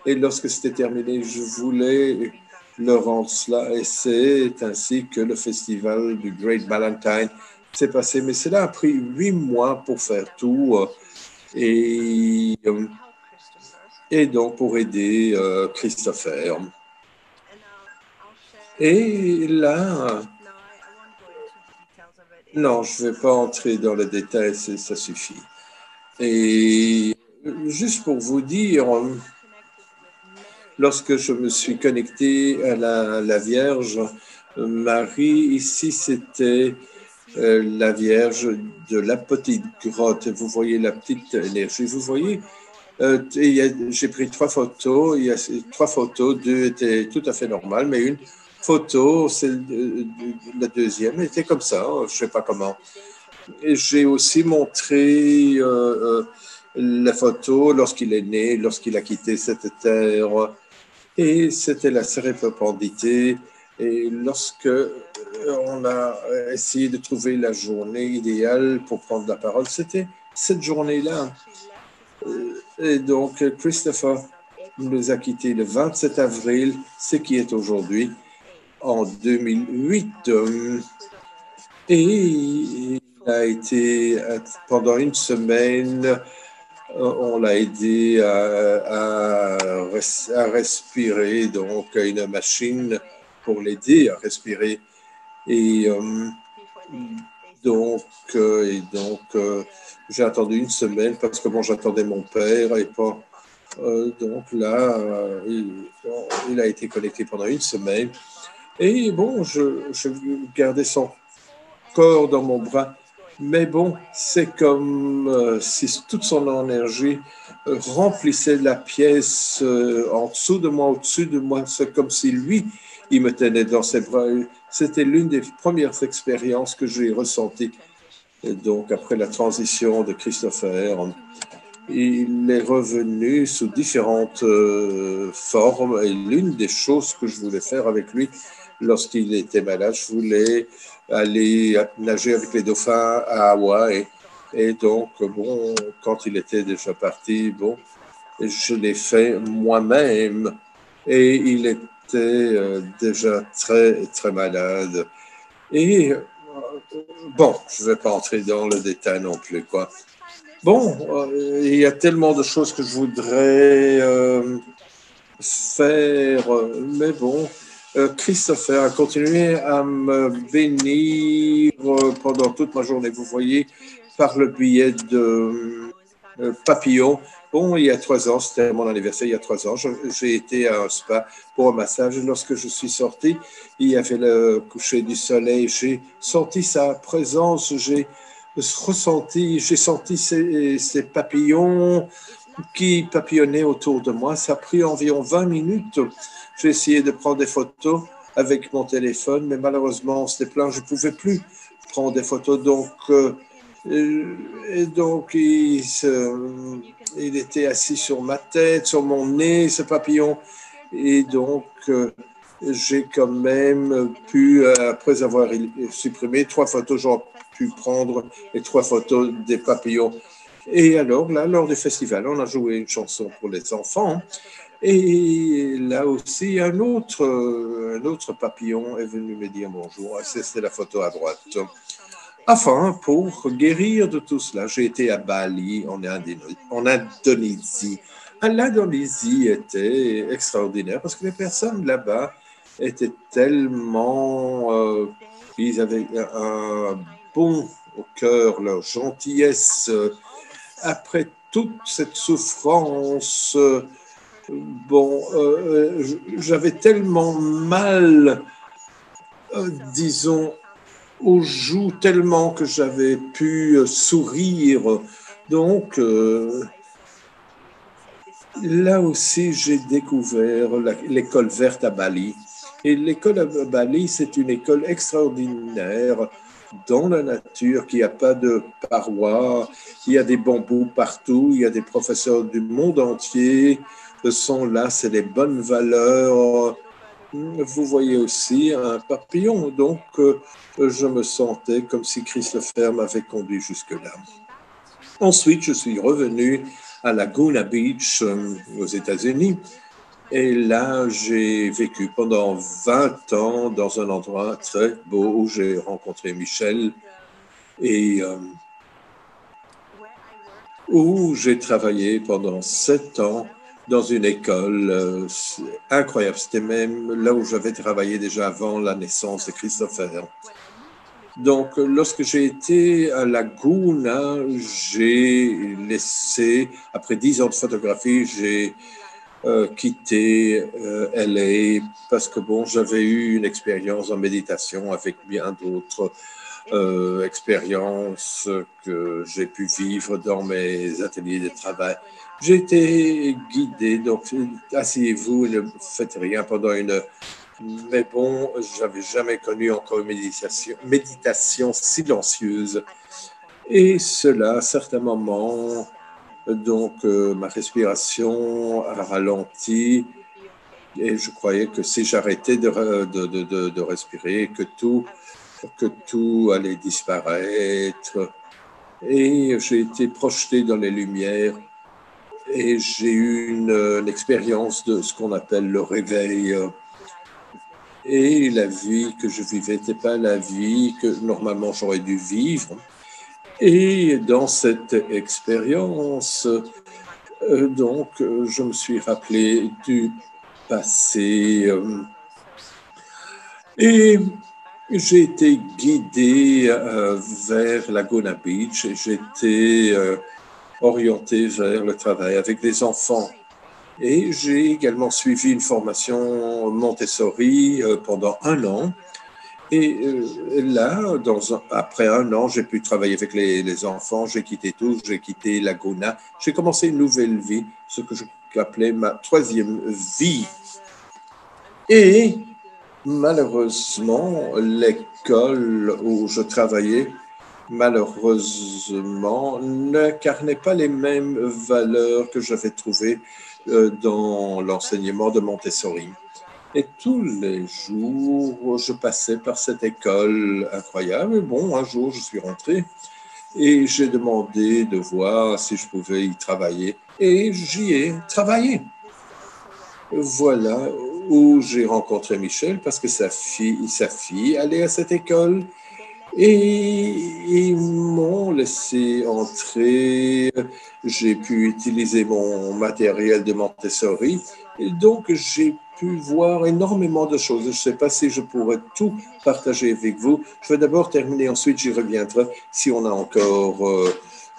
Et lorsque c'était terminé, je voulais leur rendre cela. Et c'est ainsi que le festival du Great Valentine s'est passé. Mais cela a pris 8 mois pour faire tout. Et donc pour aider Christopher. Et là, non, je ne vais pas entrer dans les détails, ça suffit. Et juste pour vous dire, lorsque je me suis connecté à la Vierge Marie, ici c'était la Vierge de la petite grotte. Vous voyez la petite énergie, vous voyez. J'ai pris 3 photos. Il y a 3 photos, 2 étaient tout à fait normales, mais une photo, c'est la deuxième, était comme ça, je ne sais pas comment. Et j'ai aussi montré la photo lorsqu'il est né, lorsqu'il a quitté cette terre. Et c'était la sérépendité. Et lorsque on a essayé de trouver la journée idéale pour prendre la parole, c'était cette journée-là. Et donc, Christopher nous a quittés le 27 avril, ce qui est aujourd'hui, en 2008. Et il a été, pendant une semaine, on l'a aidé à respirer, donc à une machine pour l'aider à respirer. Et donc j'ai attendu une semaine parce que bon, j'attendais mon père et pas. Donc là, il a été connecté pendant une semaine. Et bon, je gardais son corps dans mon bras. Mais bon, c'est comme si toute son énergie remplissait la pièce en dessous de moi, au-dessus de moi. C'est comme si lui, il me tenait dans ses bras. C'était l'une des premières expériences que j'ai ressenties. Et donc, après la transition de Christopher, il est revenu sous différentes formes. Et l'une des choses que je voulais faire avec lui, lorsqu'il était malade, je voulais aller nager avec les dauphins à Hawaï. Et donc, bon, quand il était déjà parti, bon, je l'ai fait moi-même. Et il était déjà très, très malade. Et bon, je ne vais pas entrer dans le détail non plus, quoi. Bon, il y a tellement de choses que je voudrais faire, mais bon, Christopher a continué à me bénir pendant toute ma journée, vous voyez, par le biais de Papillon. Bon, il y a 3 ans, c'était mon anniversaire, il y a 3 ans, j'ai été à un spa pour un massage. Lorsque je suis sorti, il y avait le coucher du soleil, j'ai senti sa présence, j'ai senti ces papillons qui papillonnaient autour de moi. Ça a pris environ 20 minutes. J'ai essayé de prendre des photos avec mon téléphone, mais malheureusement, c'était plein. Je ne pouvais plus prendre des photos. Donc, il était assis sur ma tête, sur mon nez, ce papillon. Et donc, j'ai quand même pu, après avoir supprimé 3 photos, j'ai pu prendre les 3 photos des papillons. Et alors, là, lors du festival, on a joué une chanson pour les enfants. Et là aussi, un autre papillon est venu me dire bonjour. C'était la photo à droite. Enfin, pour guérir de tout cela, j'ai été à Bali, en Indonésie. L'Indonésie était extraordinaire parce que les personnes là-bas étaient tellement... ils avaient un bon au cœur, leur gentillesse. Après toute cette souffrance, j'avais tellement mal, disons, aux joues, tellement que j'avais pu sourire. Donc, là aussi, j'ai découvert l'école verte à Bali. Et l'école à Bali, c'est une école extraordinaire dans la nature, qui n'a pas de parois, il y a des bambous partout, il y a des professeurs du monde entier sont là, c'est des bonnes valeurs. Vous voyez aussi un papillon, donc je me sentais comme si Christopher m'avait conduit jusque-là. Ensuite, je suis revenu à Laguna Beach aux États-Unis. Et là, j'ai vécu pendant 20 ans dans un endroit très beau où j'ai rencontré Michel et où j'ai travaillé pendant 7 ans dans une école incroyable. C'était même là où j'avais travaillé déjà avant la naissance de Christopher. Donc, lorsque j'ai été à Laguna, j'ai laissé, après 10 ans de photographie, j'ai quitté LA parce que bon, j'avais eu une expérience en méditation avec bien d'autres expériences que j'ai pu vivre dans mes ateliers de travail. J'ai été guidé, donc asseyez-vous, ne faites rien pendant une... Mais bon, j'avais jamais connu encore une méditation silencieuse. Et cela, à certains moments, donc ma respiration a ralenti et je croyais que si j'arrêtais de respirer, que tout allait disparaître. Et j'ai été projeté dans les lumières et j'ai eu une expérience de ce qu'on appelle le réveil. Et la vie que je vivais n'était pas la vie que normalement j'aurais dû vivre. Et dans cette expérience, donc, je me suis rappelé du passé et j'ai été guidé vers Laguna Beach et j'étais orienté vers le travail avec des enfants. Et j'ai également suivi une formation Montessori pendant 1 an. Et là, après 1 an, j'ai pu travailler avec les enfants, j'ai quitté tout, j'ai quitté Laguna, j'ai commencé une nouvelle vie, ce que j'appelais ma 3e vie. Et malheureusement, l'école où je travaillais, malheureusement, n'incarnait pas les mêmes valeurs que j'avais trouvées dans l'enseignement de Montessori. Et tous les jours, je passais par cette école incroyable. Et bon, un jour, je suis rentré et j'ai demandé de voir si je pouvais y travailler. Et j'y ai travaillé. Voilà où j'ai rencontré Michel parce que sa fille allait à cette école. Et ils m'ont laissé entrer. J'ai pu utiliser mon matériel de Montessori. Et donc, j'ai pu voir énormément de choses. Je ne sais pas si je pourrais tout partager avec vous. Je vais d'abord terminer, ensuite j'y reviendrai si on a encore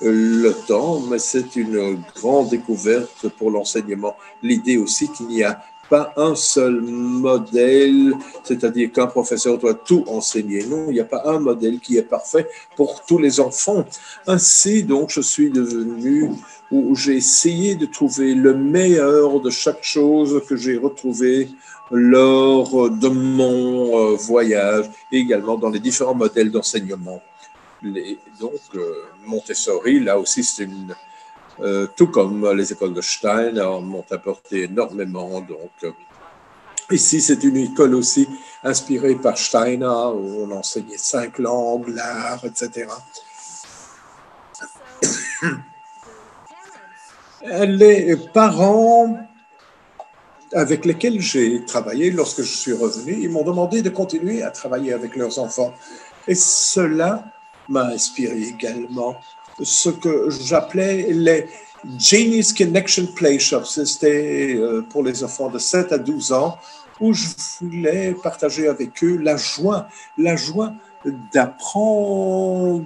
le temps. Mais c'est une grande découverte pour l'enseignement. L'idée aussi qu'il n'y a pas un seul modèle, c'est-à-dire qu'un professeur doit tout enseigner. Non, il n'y a pas un modèle qui est parfait pour tous les enfants. Ainsi, donc, je suis devenu, où j'ai essayé de trouver le meilleur de chaque chose que j'ai retrouvé lors de mon voyage et également dans les différents modèles d'enseignement. Donc, Montessori, là aussi, c'est une... tout comme les écoles de Stein m'ont apporté énormément. Donc, ici, c'est une école aussi inspirée par Steiner, où on enseignait 5 langues, l'art, etc. Les parents avec lesquels j'ai travaillé lorsque je suis revenu, ils m'ont demandé de continuer à travailler avec leurs enfants. Et cela m'a inspiré également ce que j'appelais les Genius Connection Play Shops. C'était pour les enfants de 7 à 12 ans où je voulais partager avec eux la joie d'apprendre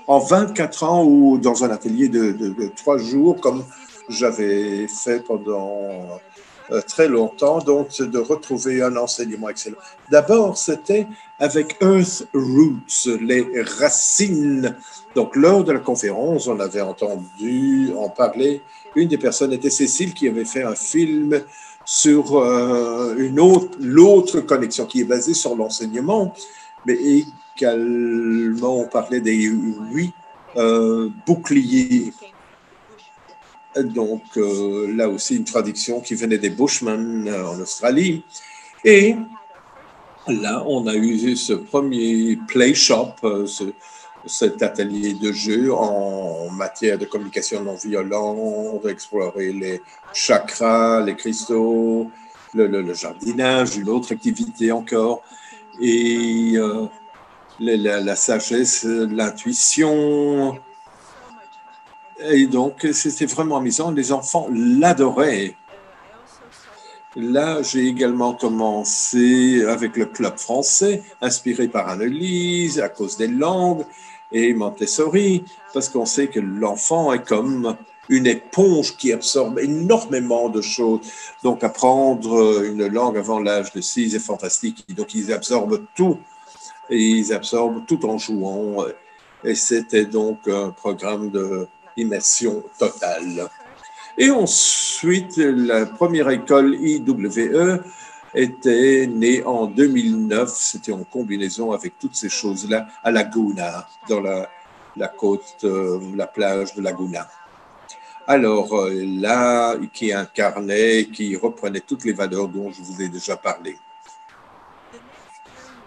en 24 ans ou dans un atelier de 3 jours comme j'avais fait pendant très longtemps, donc de retrouver un enseignement excellent. D'abord, c'était avec Earth Roots, les racines. Donc, lors de la conférence, on avait entendu en parler. Une des personnes était Cécile qui avait fait un film sur l'autre connexion qui est basée sur l'enseignement, mais également on parlait des 8 boucliers. Donc, là aussi, une traduction qui venait des Bushmen en Australie. Et là, on a eu ce premier play shop, cet atelier de jeu en matière de communication non violente, d'explorer les chakras, les cristaux, le jardinage, une autre activité encore, et la sagesse, l'intuition. Et donc, c'était vraiment amusant. Les enfants l'adoraient. Là, j'ai également commencé avec le club français, inspiré par Annelise, à cause des langues, et Montessori, parce qu'on sait que l'enfant est comme une éponge qui absorbe énormément de choses. Donc, apprendre une langue avant l'âge de 6 est fantastique. Donc, ils absorbent tout, et ils absorbent tout en jouant. Et c'était donc un programme d'immersion totale. Et ensuite, la première école IWE était née en 2009. C'était en combinaison avec toutes ces choses-là à Laguna, dans la côte, la plage de Laguna. Alors là, qui incarnait, qui reprenait toutes les valeurs dont je vous ai déjà parlé.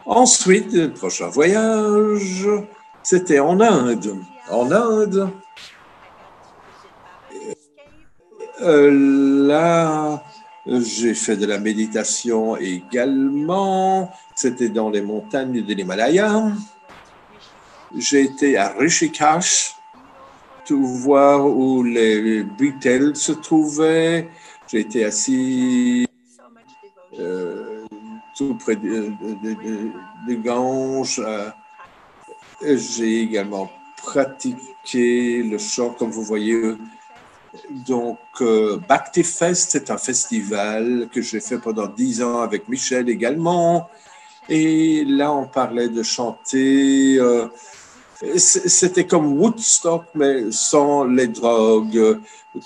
Ensuite, le prochain voyage, c'était en Inde. En Inde, là, J'ai fait de la méditation également. C'était dans les montagnes de l'Himalaya. J'ai été à Rishikesh, tout voir où les Beatles se trouvaient. J'ai été assis tout près de Ganges. J'ai également pratiqué le chant, comme vous voyez. Donc, Bhakti Fest, c'est un festival que j'ai fait pendant 10 ans avec Michel également. Et là, on parlait de chanter. C'était comme Woodstock, mais sans les drogues.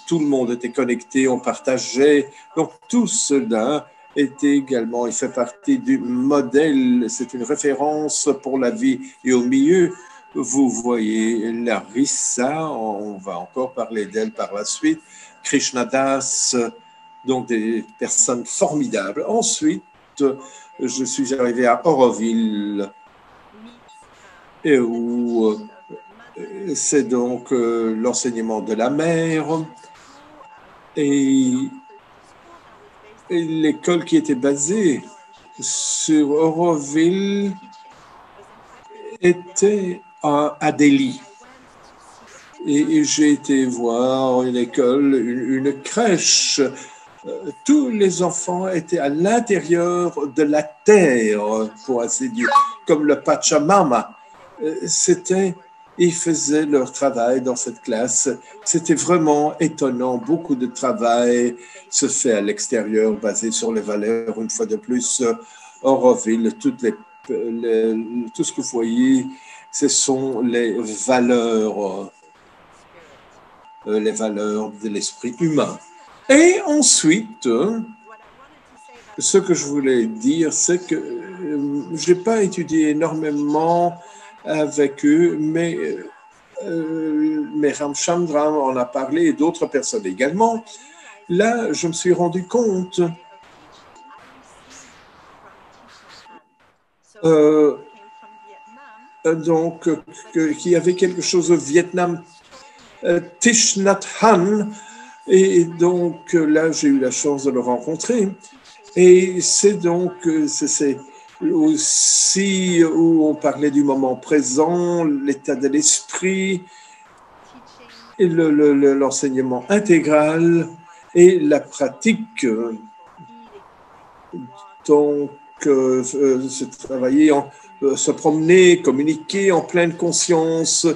Tout le monde était connecté, on partageait. Donc, tout cela était également, il fait partie du modèle. C'est une référence pour la vie. Et au milieu, vous voyez Larissa, on va encore parler d'elle par la suite. Krishna Das, donc des personnes formidables. Ensuite, je suis arrivé à Auroville, et où c'est donc l'enseignement de la mer. Et l'école qui était basée sur Auroville était à Delhi. Et j'ai été voir une école, une crèche. Tous les enfants étaient à l'intérieur de la terre, pour ainsi dire, comme le Pachamama. Ils faisaient leur travail dans cette classe. C'était vraiment étonnant. Beaucoup de travail se fait à l'extérieur, basé sur les valeurs. Une fois de plus, Auroville, tout ce que vous voyez, ce sont les valeurs de l'esprit humain. Et ensuite, ce que je voulais dire, c'est que je n'ai pas étudié énormément avec eux, mais Ramchandra en a parlé et d'autres personnes également. Là, je me suis rendu compte donc qu'il y avait quelque chose au Vietnam, Thich Nhat Hanh, et donc là, j'ai eu la chance de le rencontrer. Et c'est donc, c'est aussi où on parlait du moment présent, l'état de l'esprit, et l'enseignement intégral et la pratique. Donc, se travailler, se promener, communiquer en pleine conscience.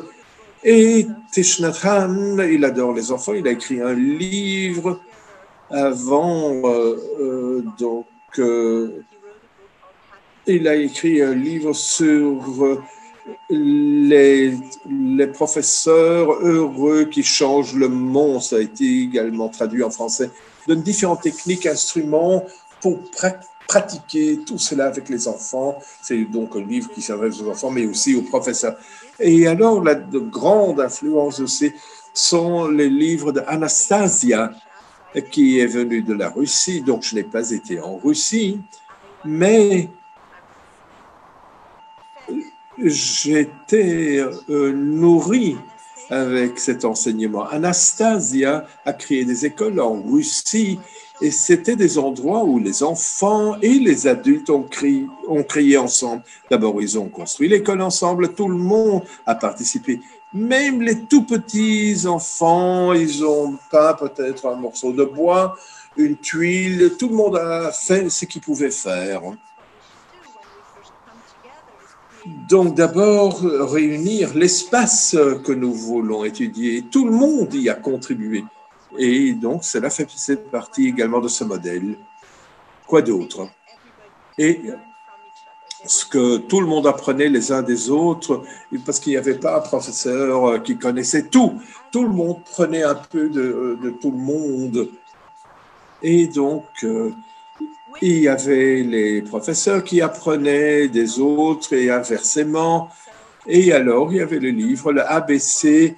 Et Thich Nhat Hanh, il adore les enfants, il a écrit un livre avant, il a écrit un livre sur les professeurs heureux qui changent le monde. Ça a été également traduit en français. Donne différentes techniques, instruments pour pratiquer tout cela avec les enfants. C'est donc un livre qui s'adresse aux enfants, mais aussi aux professeurs. Et alors, de grande influence aussi sont les livres d'Anastasia, qui est venue de la Russie. Donc, je n'ai pas été en Russie, mais j'étais nourri avec cet enseignement. Anastasia a créé des écoles en Russie et c'était des endroits où les enfants et les adultes ont créé ensemble. D'abord, ils ont construit l'école ensemble, tout le monde a participé. Même les tout petits enfants, ils ont peint peut-être un morceau de bois, une tuile, tout le monde a fait ce qu'il pouvait faire. Donc d'abord, réunir l'espace que nous voulons étudier. Tout le monde y a contribué. Et donc, cela fait partie également de ce modèle. Quoi d'autre? Et ce que tout le monde apprenait les uns des autres, parce qu'il n'y avait pas un professeur qui connaissait tout. Tout le monde prenait un peu de tout le monde. Et donc, il y avait les professeurs qui apprenaient des autres et inversement. Et alors, il y avait le livre, le ABC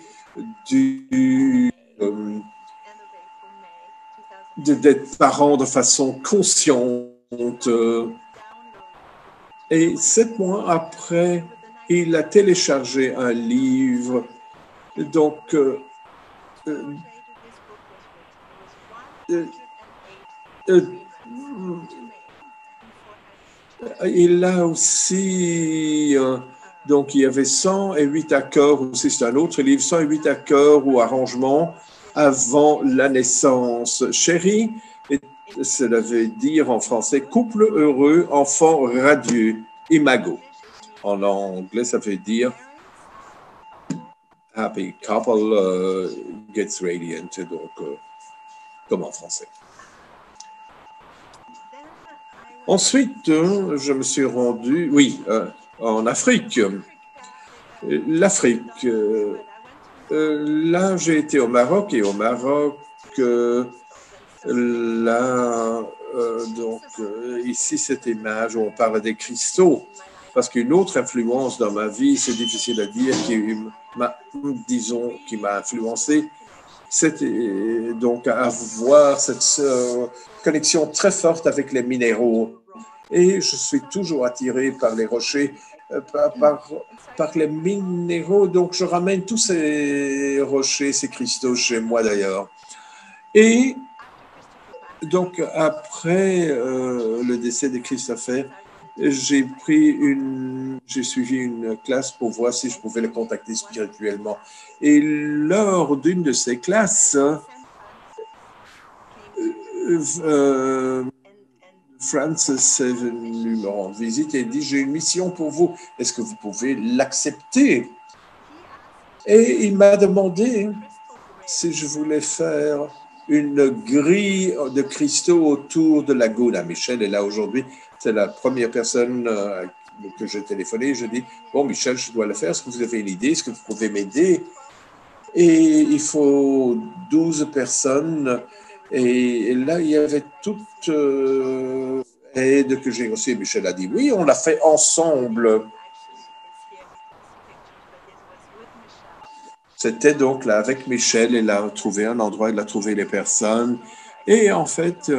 d'être parent de façon consciente. Et 7 mois après, il a téléchargé un livre. Donc, euh, il a aussi, donc il y avait 108 accords, aussi c'est un autre livre, 108 accords ou arrangements avant la naissance. Chérie, cela veut dire en français couple heureux, enfant radieux, imago. En anglais, ça veut dire happy couple gets radiant, donc comme en français. Ensuite, je me suis rendu, oui, en Afrique. L'Afrique. Là, j'ai été au Maroc et au Maroc, ici, cette image où on parle des cristaux, parce qu'une autre influence dans ma vie, c'est difficile à dire, qui m'a influencé, c'était donc avoir cette connexion très forte avec les minéraux. Et je suis toujours attiré par les rochers, par les minéraux. Donc, je ramène tous ces rochers, ces cristaux chez moi d'ailleurs. Et donc, après le décès de Christopher, j'ai suivi une classe pour voir si je pouvais le contacter spirituellement. Et lors d'une de ces classes, Francis est venu me rendre visite et dit « J'ai une mission pour vous. Est-ce que vous pouvez l'accepter ?» Et il m'a demandé si je voulais faire une grille de cristaux autour de la Gouna. Michel est là aujourd'hui. C'est la première personne que j'ai téléphoné. Je dis « Bon, Michel, je dois le faire. Est-ce que vous avez une idée? Est-ce que vous pouvez m'aider ?» Et il faut 12 personnes. Et là, il y avait toute aide que j'ai reçue. Michel a dit oui, on l'a fait ensemble. C'était donc là avec Michel, il a trouvé un endroit, il a trouvé les personnes. Et en fait,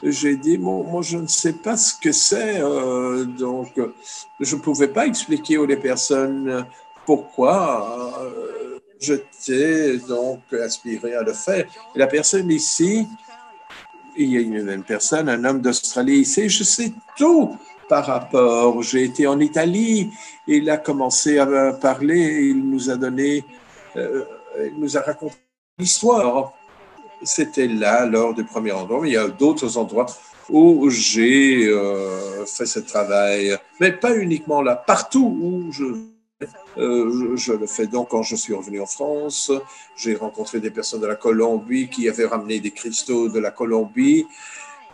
j'ai dit, bon, moi, je ne sais pas ce que c'est. Donc, je ne pouvais pas expliquer aux personnes pourquoi j'étais donc aspiré à le faire. Et la personne ici, il y a une personne, un homme d'Australie ici, je sais tout par rapport. J'ai été en Italie, il a commencé à parler, il nous a donné, il nous a raconté l'histoire. C'était là, lors du premier endroit, mais il y a d'autres endroits où j'ai fait ce travail, mais pas uniquement là, partout où je le fais. Donc, quand je suis revenu en France, j'ai rencontré des personnes de la Colombie qui avaient ramené des cristaux de la Colombie.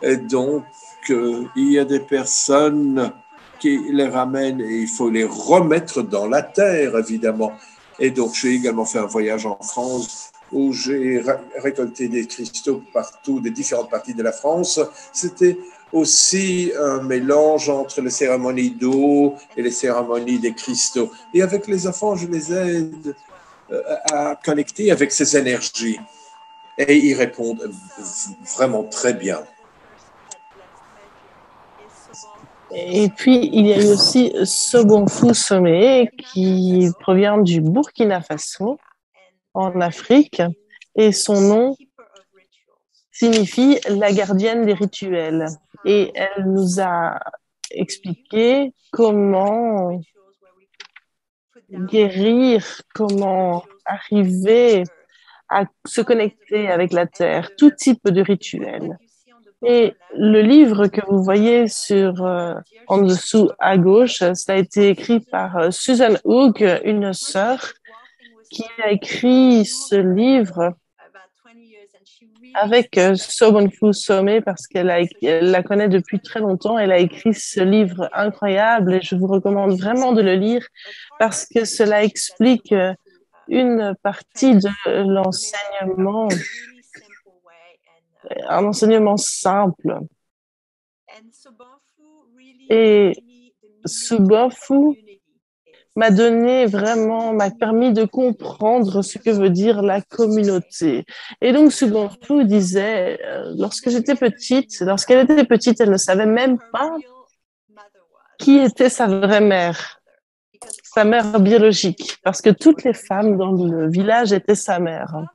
Et donc, il y a des personnes qui les ramènent et il faut les remettre dans la terre, évidemment. Et donc, j'ai également fait un voyage en France où j'ai récolté des cristaux partout, des différentes parties de la France. C'était aussi un mélange entre les cérémonies d'eau et les cérémonies des cristaux. Et avec les enfants, je les aide à connecter avec ces énergies. Et ils répondent vraiment très bien. Et puis, il y a eu aussi Sobonfu Somé qui provient du Burkina Faso en Afrique et son nom signifie la gardienne des rituels. Et elle nous a expliqué comment guérir, comment arriver à se connecter avec la terre, tout type de rituel. Et le livre que vous voyez en dessous à gauche, ça a été écrit par Susan Hoog, une sœur, qui a écrit ce livre avec Sobonfu Somé parce qu'elle la connaît depuis très longtemps. Elle a écrit ce livre incroyable et je vous recommande vraiment de le lire parce que cela explique une partie de l'enseignement, un enseignement simple. Et Sobonfu m'a permis de comprendre ce que veut dire la communauté. Et donc, Sobonfu disait, lorsqu'elle était petite, elle ne savait même pas qui était sa vraie mère, sa mère biologique, parce que toutes les femmes dans le village étaient sa mère.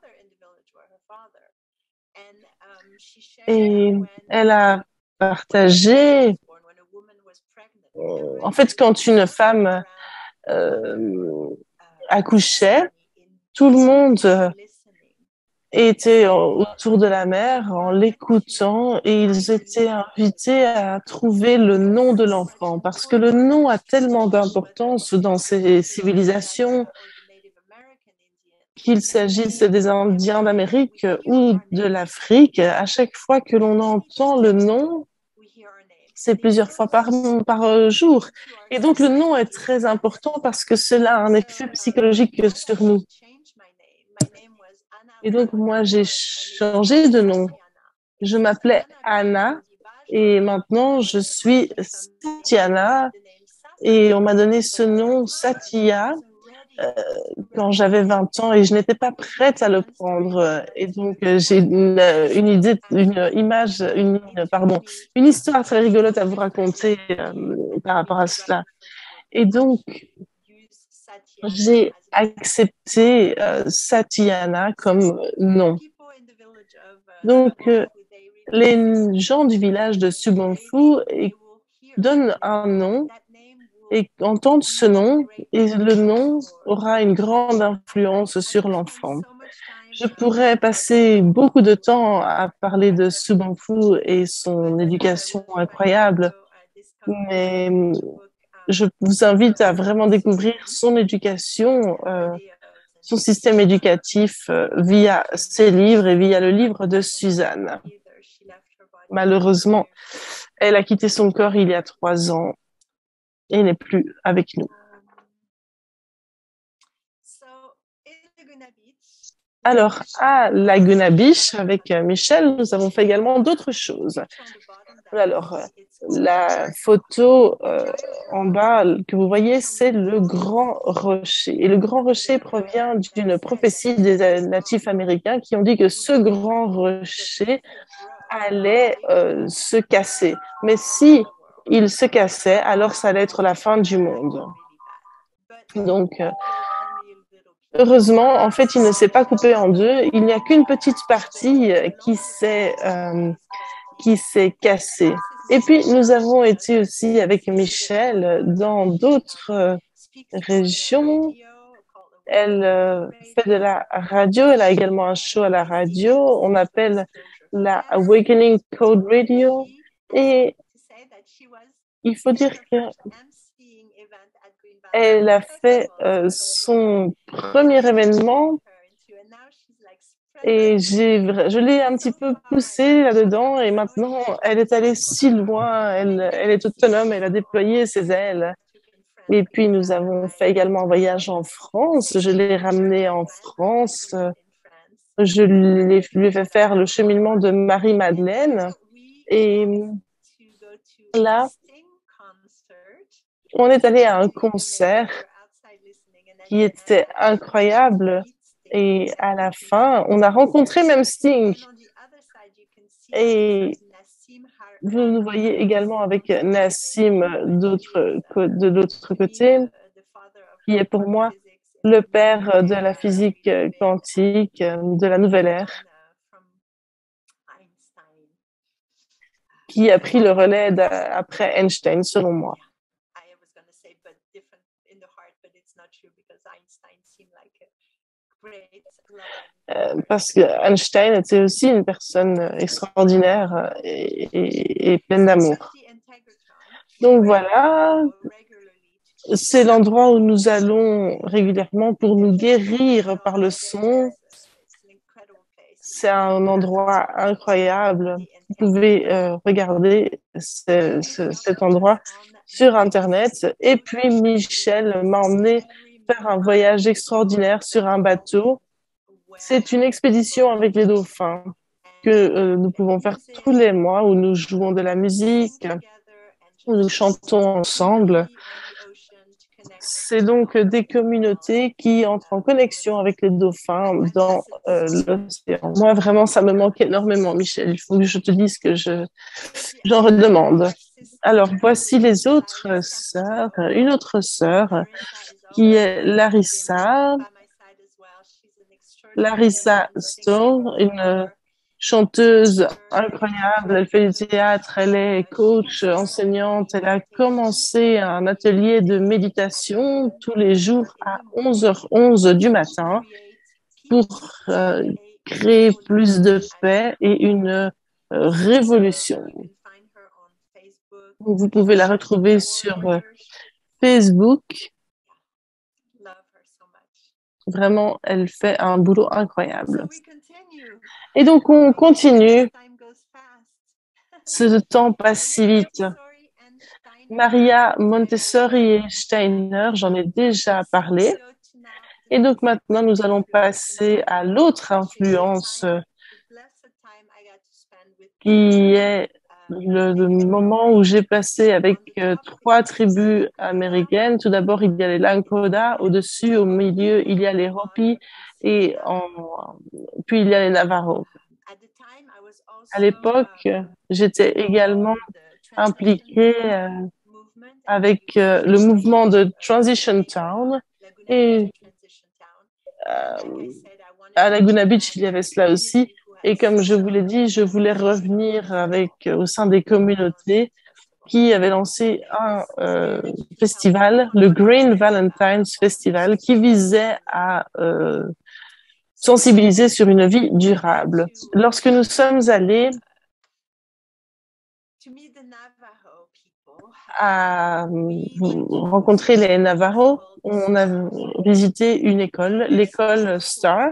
Et elle a partagé, en fait, quand une femme accouchait, tout le monde étaient autour de la mère en l'écoutant et ils étaient invités à trouver le nom de l'enfant parce que le nom a tellement d'importance dans ces civilisations, qu'il s'agisse des Indiens d'Amérique ou de l'Afrique. À chaque fois que l'on entend le nom, c'est plusieurs fois par jour. Et donc le nom est très important parce que cela a un effet psychologique sur nous. Et donc, moi, j'ai changé de nom. Je m'appelais Anna et maintenant, je suis Satyana et on m'a donné ce nom Satya quand j'avais 20 ans et je n'étais pas prête à le prendre. Et donc, j'ai une idée, une histoire très rigolote à vous raconter par rapport à cela. Et donc, j'ai accepté Satyana comme nom. Donc, les gens du village de Subonfu donnent un nom et entendent ce nom et le nom aura une grande influence sur l'enfant. Je pourrais passer beaucoup de temps à parler de Subonfu et son éducation incroyable, mais je vous invite à vraiment découvrir son éducation, son système éducatif via ses livres et via le livre de Suzanne. Malheureusement, elle a quitté son corps il y a 3 ans et n'est plus avec nous. Alors, à Laguna Beach, avec Michel, nous avons fait également d'autres choses. Alors, la photo en bas que vous voyez, c'est le Grand Rocher. Et le Grand Rocher provient d'une prophétie des natifs américains qui ont dit que ce Grand Rocher allait se casser. Mais si il se cassait, alors ça allait être la fin du monde. Donc, heureusement, en fait, il ne s'est pas coupé en deux. Il n'y a qu'une petite partie qui s'est cassée. Et puis, nous avons été aussi avec Michel dans d'autres régions. Elle fait de la radio. Elle a également un show à la radio. On appelle la Awakening Code Radio. Et il faut dire que elle a fait son premier événement et je l'ai un petit peu poussée là-dedans et maintenant elle est allée si loin, elle est autonome, elle a déployé ses ailes. Et puis nous avons fait également un voyage en France, je l'ai ramenée en France, je lui ai fait faire le cheminement de Marie-Madeleine et là, on est allé à un concert qui était incroyable et à la fin, on a rencontré même Sting. Et vous nous voyez également avec Nassim de l'autre côté, qui est pour moi le père de la physique quantique, de la nouvelle ère, qui a pris le relais après Einstein, selon moi. Parce que Einstein était aussi une personne extraordinaire et pleine d'amour. Donc voilà, c'est l'endroit où nous allons régulièrement pour nous guérir par le son. C'est un endroit incroyable. Vous pouvez regarder cet endroit sur Internet. Et puis Michel m'a emmené faire un voyage extraordinaire sur un bateau. C'est une expédition avec les dauphins que nous pouvons faire tous les mois où nous jouons de la musique, où nous chantons ensemble. C'est donc des communautés qui entrent en connexion avec les dauphins dans l'océan. Moi, vraiment, ça me manque énormément, Michel. Il faut que je te dise que j'en redemande. Alors, voici les autres sœurs. Une autre sœur qui est Larissa Stone, une chanteuse incroyable, elle fait du théâtre, elle est coach, enseignante. Elle a commencé un atelier de méditation tous les jours à 11h11 du matin pour créer plus de paix et une révolution. Vous pouvez la retrouver sur Facebook. Vraiment, elle fait un boulot incroyable. Et donc, on continue. Ce temps passe si vite. Maria Montessori et Steiner, j'en ai déjà parlé. Et donc, maintenant, nous allons passer à l'autre influence qui est le moment où j'ai passé avec 3 tribus américaines. Tout d'abord, il y a les Lakota, au-dessus, au milieu, il y a les Hopi et puis il y a les Navajo. À l'époque, j'étais également impliquée avec le mouvement de Transition Town et à Laguna Beach, il y avait cela aussi. Et comme je vous l'ai dit, je voulais revenir au sein des communautés qui avaient lancé un festival, le Green Valentine's Festival, qui visait à sensibiliser sur une vie durable. Lorsque nous sommes allés à rencontrer les Navajo, on a visité une école, l'école Star,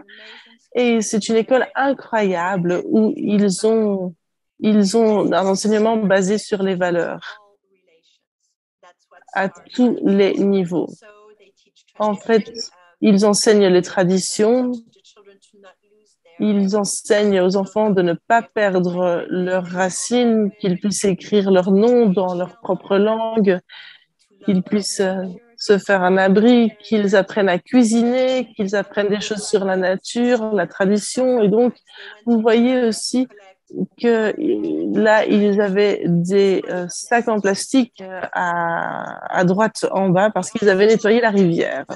et c'est une école incroyable où ils ont un enseignement basé sur les valeurs à tous les niveaux. En fait, ils enseignent les traditions, ils enseignent aux enfants de ne pas perdre leurs racines, qu'ils puissent écrire leur nom dans leur propre langue, qu'ils puissent se faire un abri, qu'ils apprennent à cuisiner, qu'ils apprennent des choses sur la nature, la tradition. Et donc, vous voyez aussi que là, ils avaient des sacs en plastique à droite en bas parce qu'ils avaient nettoyé la rivière.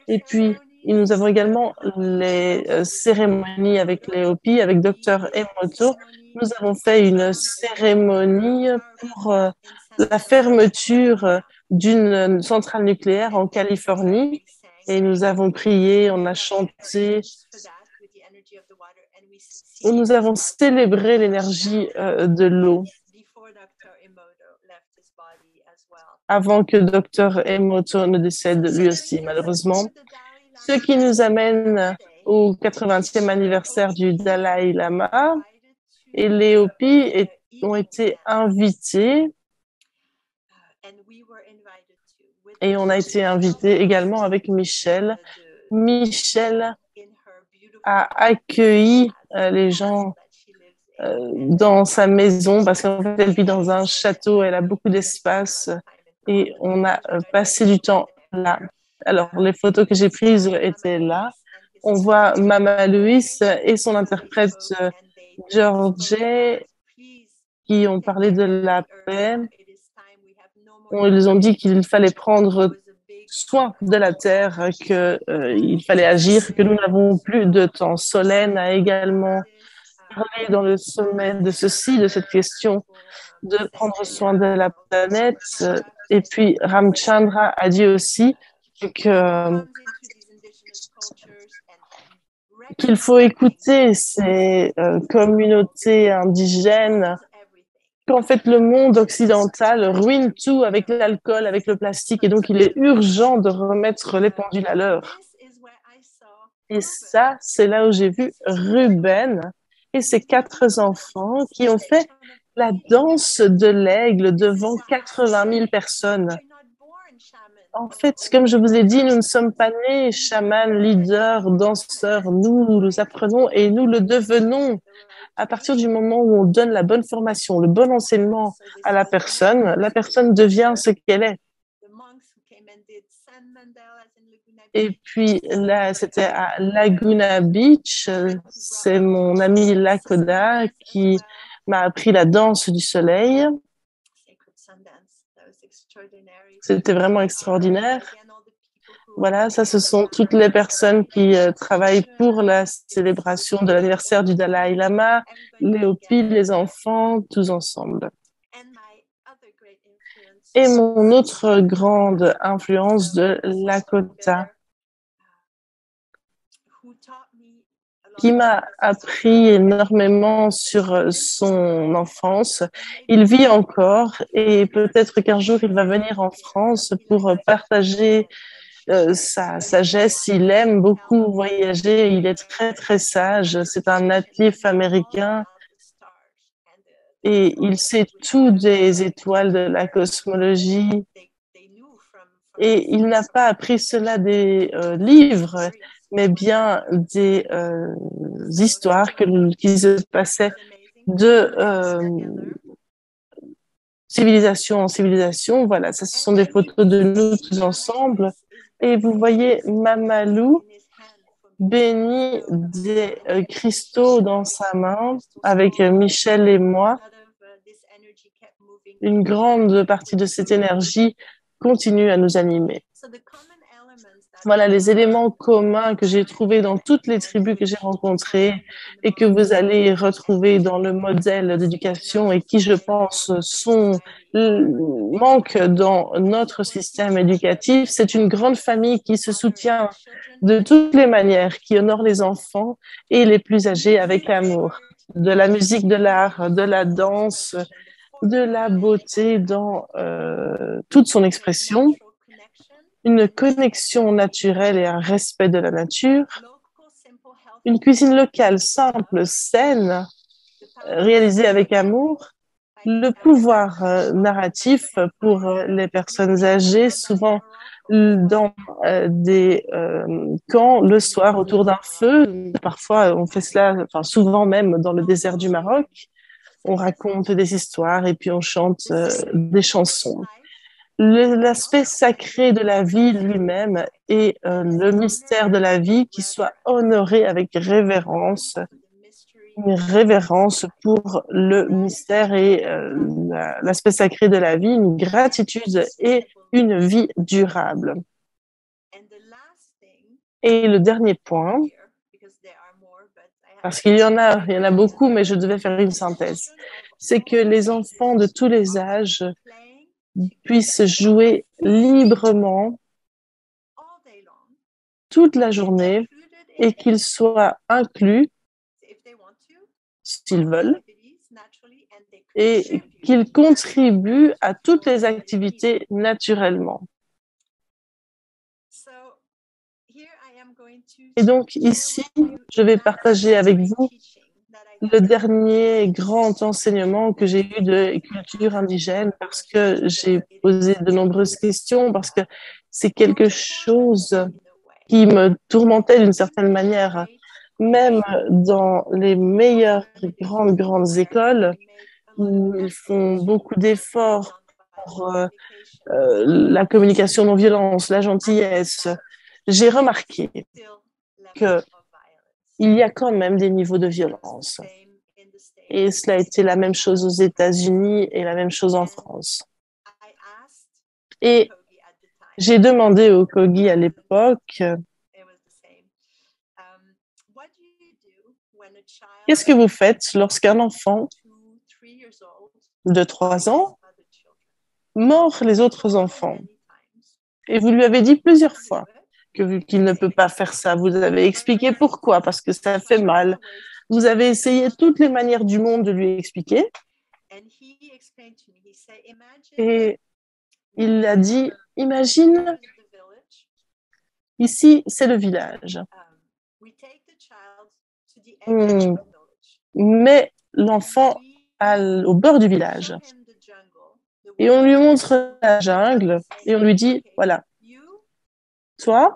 Et puis, nous avons également les cérémonies avec les Hopi, avec Dr. Emoto. Nous avons fait une cérémonie pour la fermeture d'une centrale nucléaire en Californie. Et nous avons prié, on a chanté. Nous avons célébré l'énergie de l'eau avant que Dr. Emoto ne décède lui aussi, malheureusement. Ce qui nous amène au 80e anniversaire du Dalai Lama. Et les Hopi ont été invités. Et on a été invités également avec Michelle. Michelle a accueilli les gens dans sa maison parce qu'en fait, elle vit dans un château, elle a beaucoup d'espace et on a passé du temps là. Alors, les photos que j'ai prises étaient là. On voit Mama Louise et son interprète Georgie qui ont parlé de la paix. Ils ont dit qu'il fallait prendre soin de la terre, qu'il fallait agir, que nous n'avons plus de temps. Solène a également parlé dans le sommet de cette question de prendre soin de la planète. Et puis Ramchandra a dit aussi qu'il faut écouter ces communautés indigènes, qu'en fait le monde occidental ruine tout avec l'alcool, avec le plastique, et donc il est urgent de remettre les pendules à l'heure. Et ça, c'est là où j'ai vu Ruben et ses 4 enfants qui ont fait la danse de l'aigle devant 80 000 personnes. En fait, comme je vous ai dit, nous ne sommes pas nés chamans, leaders, danseurs. Nous apprenons et nous le devenons à partir du moment où on donne la bonne formation, le bon enseignement à la personne devient ce qu'elle est. Et puis là, c'était à Laguna Beach. C'est mon ami Lakota qui m'a appris la danse du soleil. C'était vraiment extraordinaire. Voilà, ça, ce sont toutes les personnes qui travaillent pour la célébration de l'anniversaire du Dalai Lama, les Hopis, les enfants, tous ensemble. Et mon autre grande influence de Lakota, qui m'a appris énormément sur son enfance. Il vit encore et peut-être qu'un jour il va venir en France pour partager sa sagesse. Il aime beaucoup voyager, il est très très sage. C'est un natif américain et il sait tout des étoiles de la cosmologie. Et il n'a pas appris cela des livres, mais bien des histoires qui se passaient de civilisation en civilisation. Voilà, ça, ce sont des photos de nous tous ensemble. Et vous voyez Mamalou béni des cristaux dans sa main avec Michel et moi. Une grande partie de cette énergie continue à nous animer. Voilà les éléments communs que j'ai trouvés dans toutes les tribus que j'ai rencontrées et que vous allez retrouver dans le modèle d'éducation et qui, je pense, manquent dans notre système éducatif. C'est une grande famille qui se soutient de toutes les manières, qui honore les enfants et les plus âgés avec amour. De la musique, de l'art, de la danse, de la beauté dans toute son expression, une connexion naturelle et un respect de la nature, une cuisine locale simple, saine, réalisée avec amour, le pouvoir narratif pour les personnes âgées, souvent dans des camps le soir autour d'un feu. Parfois, on fait cela, enfin souvent même dans le désert du Maroc. On raconte des histoires et puis on chante des chansons. L'aspect sacré de la vie lui-même et le mystère de la vie qui soit honoré avec révérence, une révérence pour le mystère et l'aspect sacré de la vie, une gratitude et une vie durable. Et le dernier point, parce qu'il y en a beaucoup, mais je devais faire une synthèse, c'est que les enfants de tous les âges puissent jouer librement toute la journée et qu'ils soient inclus, s'ils veulent, et qu'ils contribuent à toutes les activités naturellement. Et donc ici, je vais partager avec vous le dernier grand enseignement que j'ai eu de culture indigène parce que j'ai posé de nombreuses questions, parce que c'est quelque chose qui me tourmentait d'une certaine manière. Même dans les meilleures grandes écoles où ils font beaucoup d'efforts pour la communication non violence, la gentillesse, j'ai remarqué que il y a quand même des niveaux de violence. Et cela a été la même chose aux États-Unis et la même chose en France. Et j'ai demandé au Kogi à l'époque, qu'est-ce que vous faites lorsqu'un enfant de 3 ans mord les autres enfants? Et vous lui avez dit plusieurs fois qu'il ne peut pas faire ça. Vous avez expliqué pourquoi, parce que ça fait mal. Vous avez essayé toutes les manières du monde de lui expliquer. Et il a dit, imagine, ici, c'est le village. On met l'enfant au bord du village. Et on lui montre la jungle et on lui dit, voilà, toi,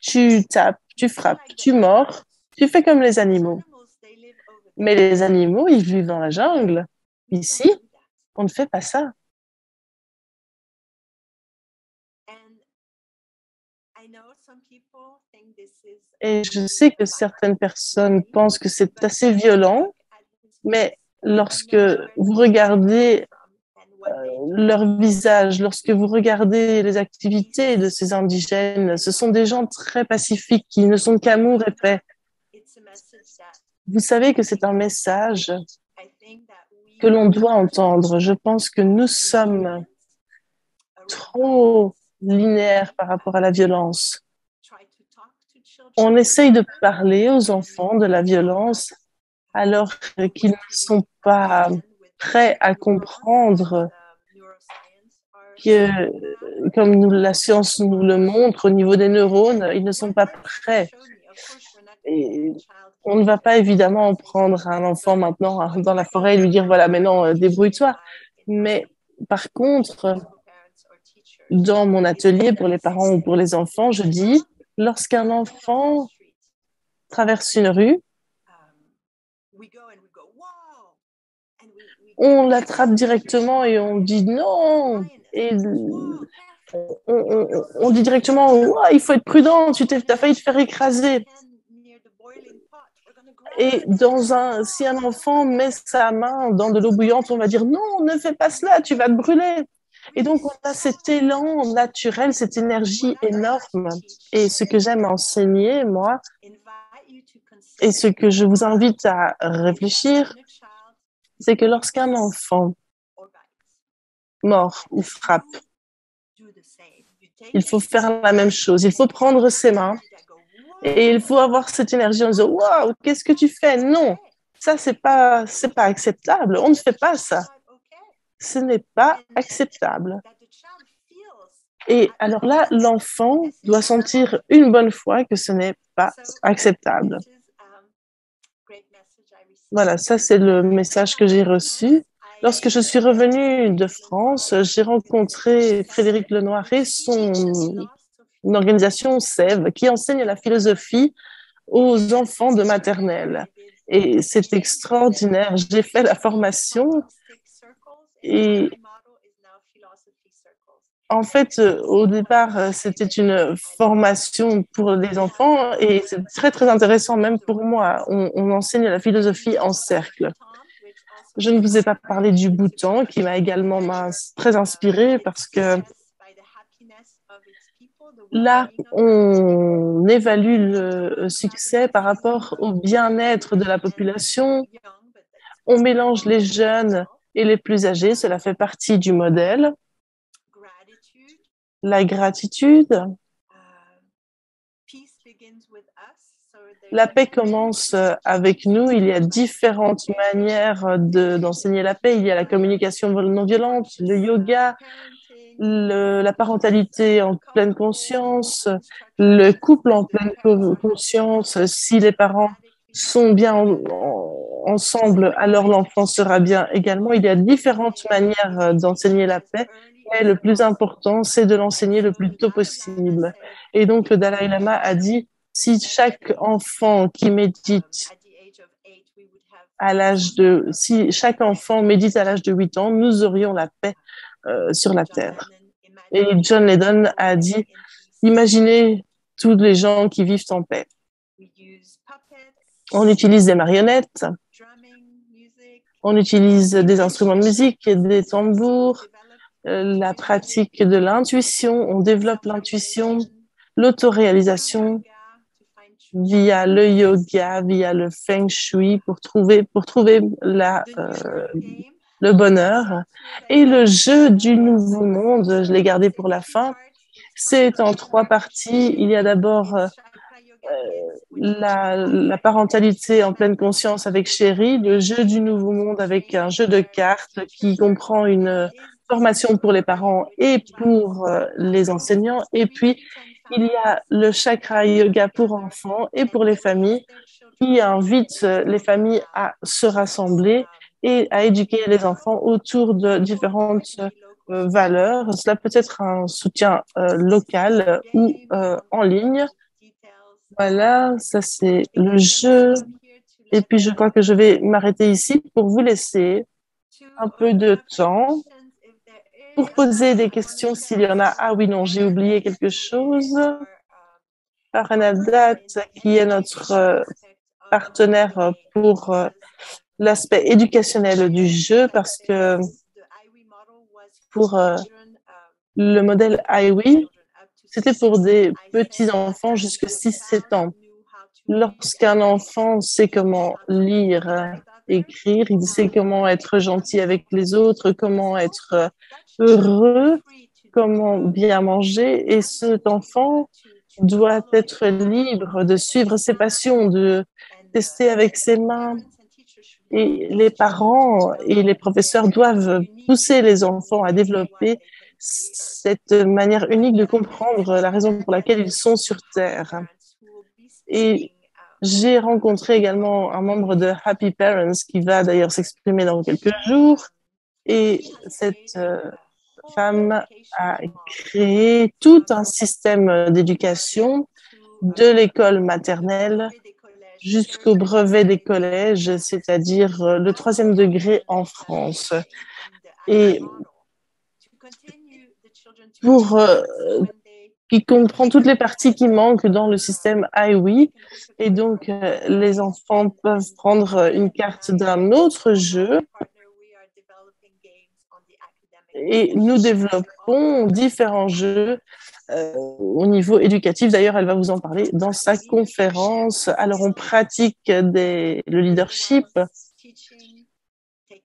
tu tapes, tu frappes, tu mords, tu fais comme les animaux. Mais les animaux, ils vivent dans la jungle. Ici, on ne fait pas ça. Et je sais que certaines personnes pensent que c'est assez violent, mais lorsque vous regardez leur visage. Lorsque vous regardez les activités de ces indigènes, ce sont des gens très pacifiques qui ne sont qu'amour et paix. Vous savez que c'est un message que l'on doit entendre. Je pense que nous sommes trop linéaires par rapport à la violence. On essaye de parler aux enfants de la violence alors qu'ils ne sont pas prêts à comprendre que, comme la science nous le montre, au niveau des neurones, ils ne sont pas prêts. Et on ne va pas évidemment prendre un enfant maintenant dans la forêt et lui dire, voilà, maintenant, débrouille-toi. Mais par contre, dans mon atelier pour les parents ou pour les enfants, je dis, lorsqu'un enfant traverse une rue, on l'attrape directement et on dit non. Et on dit directement, oh, il faut être prudent, tu as failli te faire écraser. Et si un enfant met sa main dans de l'eau bouillante, on va dire non, ne fais pas cela, tu vas te brûler. Et donc, on a cet élan naturel, cette énergie énorme. Et ce que j'aime enseigner, moi, et ce que je vous invite à réfléchir, c'est que lorsqu'un enfant mord ou frappe, il faut faire la même chose. Il faut prendre ses mains et il faut avoir cette énergie en disant « Waouh, qu'est-ce que tu fais ?» Non, ça, c'est pas acceptable. On ne fait pas ça. Ce n'est pas acceptable. Et alors là, l'enfant doit sentir une bonne fois que ce n'est pas acceptable. Voilà, ça c'est le message que j'ai reçu. Lorsque je suis revenue de France, j'ai rencontré Frédéric Lenoir et son organisation SEV qui enseigne la philosophie aux enfants de maternelle. Et c'est extraordinaire. J'ai fait la formation et en fait, au départ, c'était une formation pour les enfants et c'est très, très intéressant même pour moi. On enseigne la philosophie en cercle. Je ne vous ai pas parlé du Bhoutan qui m'a également très inspirée parce que là, on évalue le succès par rapport au bien-être de la population. On mélange les jeunes et les plus âgés. Cela fait partie du modèle. La gratitude. La paix commence avec nous. Il y a différentes manières d'enseigner la paix. Il y a la communication non violente, le yoga, la parentalité en pleine conscience, le couple en pleine conscience. Si les parents sont bien ensemble, alors l'enfant sera bien également. Il y a différentes manières d'enseigner la paix. Mais le plus important, c'est de l'enseigner le plus tôt possible. Et donc, le Dalai Lama a dit, si chaque enfant qui médite si chaque enfant médite à l'âge de 8 ans, nous aurions la paix sur la terre. Et John Lennon a dit, imaginez tous les gens qui vivent en paix. On utilise des marionnettes, on utilise des instruments de musique, des tambours, la pratique de l'intuition, on développe l'intuition, l'autoréalisation via le yoga, via le feng shui pour trouver le bonheur. Et le jeu du nouveau monde, je l'ai gardé pour la fin, c'est en 3 parties. Il y a d'abord la parentalité en pleine conscience avec Chéri, le jeu du nouveau monde avec un jeu de cartes qui comprend une formation pour les parents et pour les enseignants. Et puis, il y a le chakra yoga pour enfants et pour les familles qui invite les familles à se rassembler et à éduquer les enfants autour de différentes valeurs. Cela peut être un soutien local ou en ligne. Voilà, ça c'est le jeu. Et puis, je crois que je vais m'arrêter ici pour vous laisser un peu de temps pour poser des questions s'il y en a. Ah oui, non, j'ai oublié quelque chose. Paranadat, qui est notre partenaire pour l'aspect éducationnel du jeu, parce que pour le modèle IWE, c'était pour des petits-enfants jusqu'à 6-7 ans. Lorsqu'un enfant sait comment lire, écrire, il sait comment être gentil avec les autres, comment être heureux, comment bien manger, et cet enfant doit être libre de suivre ses passions, de tester avec ses mains. Et les parents et les professeurs doivent pousser les enfants à développer cette manière unique de comprendre la raison pour laquelle ils sont sur Terre. Et j'ai rencontré également un membre de Happy Parents qui va d'ailleurs s'exprimer dans quelques jours. Et cette femme a créé tout un système d'éducation de l'école maternelle jusqu'au brevet des collèges, c'est-à-dire le 3e degré en France. Et pour qui comprend toutes les parties qui manquent dans le système IWE. Et donc, les enfants peuvent prendre une carte d'un autre jeu. Et nous développons différents jeux au niveau éducatif. D'ailleurs, elle va vous en parler dans sa conférence. Alors, on pratique le leadership.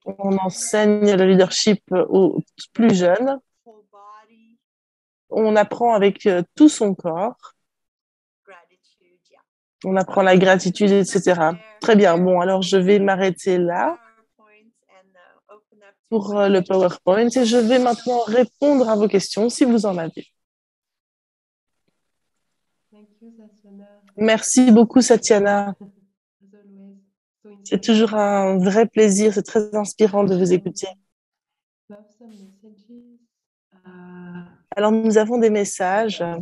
On enseigne le leadership aux plus jeunes. On apprend avec tout son corps. On apprend la gratitude, etc. Très bien. Bon, alors je vais m'arrêter là pour le PowerPoint et je vais maintenant répondre à vos questions si vous en avez. Merci beaucoup, Satyana. C'est toujours un vrai plaisir, c'est très inspirant de vous écouter. Alors, nous avons des messages en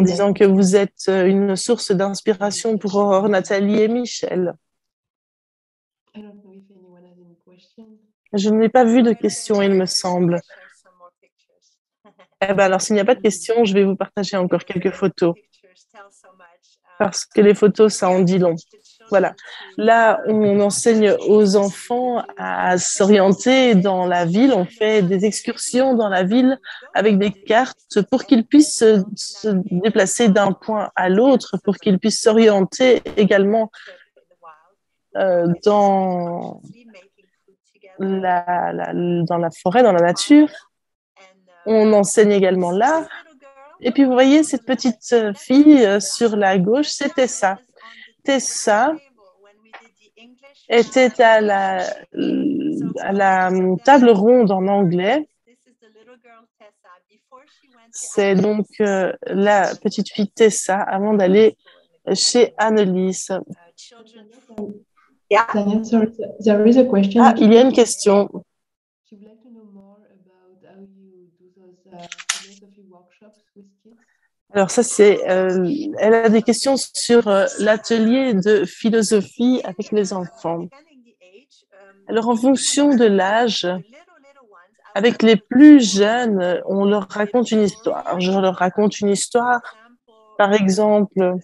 disant que vous êtes une source d'inspiration pour Aurore, Nathalie et Michel. Je n'ai pas vu de questions, il me semble. Eh bien, alors, s'il n'y a pas de questions, je vais vous partager encore quelques photos. Parce que les photos, ça en dit long. Voilà. Là, on enseigne aux enfants à s'orienter dans la ville. On fait des excursions dans la ville avec des cartes pour qu'ils puissent se déplacer d'un point à l'autre, pour qu'ils puissent s'orienter également dans la forêt, dans la nature. On enseigne également l'art. Et puis, vous voyez, cette petite fille sur la gauche, c'était ça. Tessa était à la table ronde en anglais. C'est donc la petite fille Tessa avant d'aller chez Annelise. Yeah. Ah, il y a une question. Alors ça, c'est, elle a des questions sur l'atelier de philosophie avec les enfants. Alors en fonction de l'âge, avec les plus jeunes, on leur raconte une histoire. Je leur raconte une histoire. Par exemple,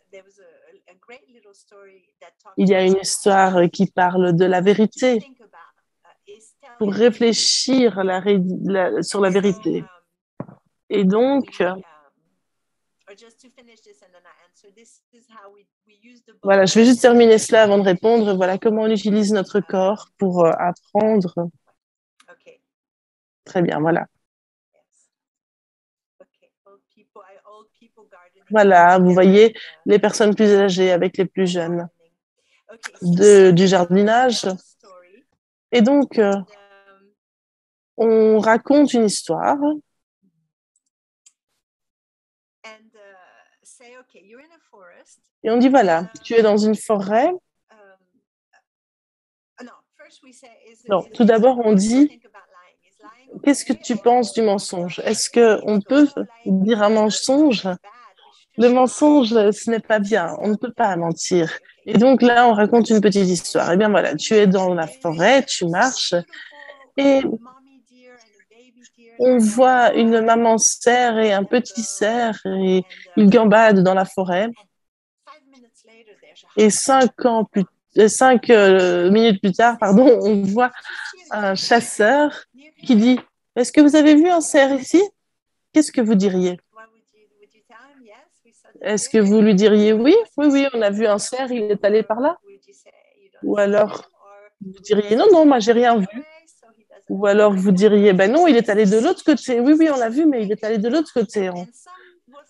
il y a une histoire qui parle de la vérité pour réfléchir sur la vérité. Et donc, voilà, je vais juste terminer cela avant de répondre. Voilà comment on utilise notre corps pour apprendre. Très bien, voilà. Voilà, vous voyez les personnes plus âgées avec les plus jeunes du jardinage. Et donc, on raconte une histoire. Et on dit, voilà, tu es dans une forêt. Non, tout d'abord, on dit, qu'est-ce que tu penses du mensonge? Est-ce qu'on peut dire un mensonge? Le mensonge, ce n'est pas bien. On ne peut pas mentir. Et donc là, on raconte une petite histoire. Eh bien voilà, tu es dans la forêt, tu marches et on voit une maman cerf et un petit cerf et ils gambadent dans la forêt. Et 5 minutes plus tard, on voit un chasseur qui dit « Est-ce que vous avez vu un cerf ici ?» Qu'est-ce que vous diriez? Est-ce que vous lui diriez « Oui, oui, oui, on a vu un cerf, il est allé par là ?» Ou alors vous diriez « Non, non, moi j'ai rien vu. » Ou alors vous diriez « Ben non, il est allé de l'autre côté. Oui, oui, on l'a vu, mais il est allé de l'autre côté. »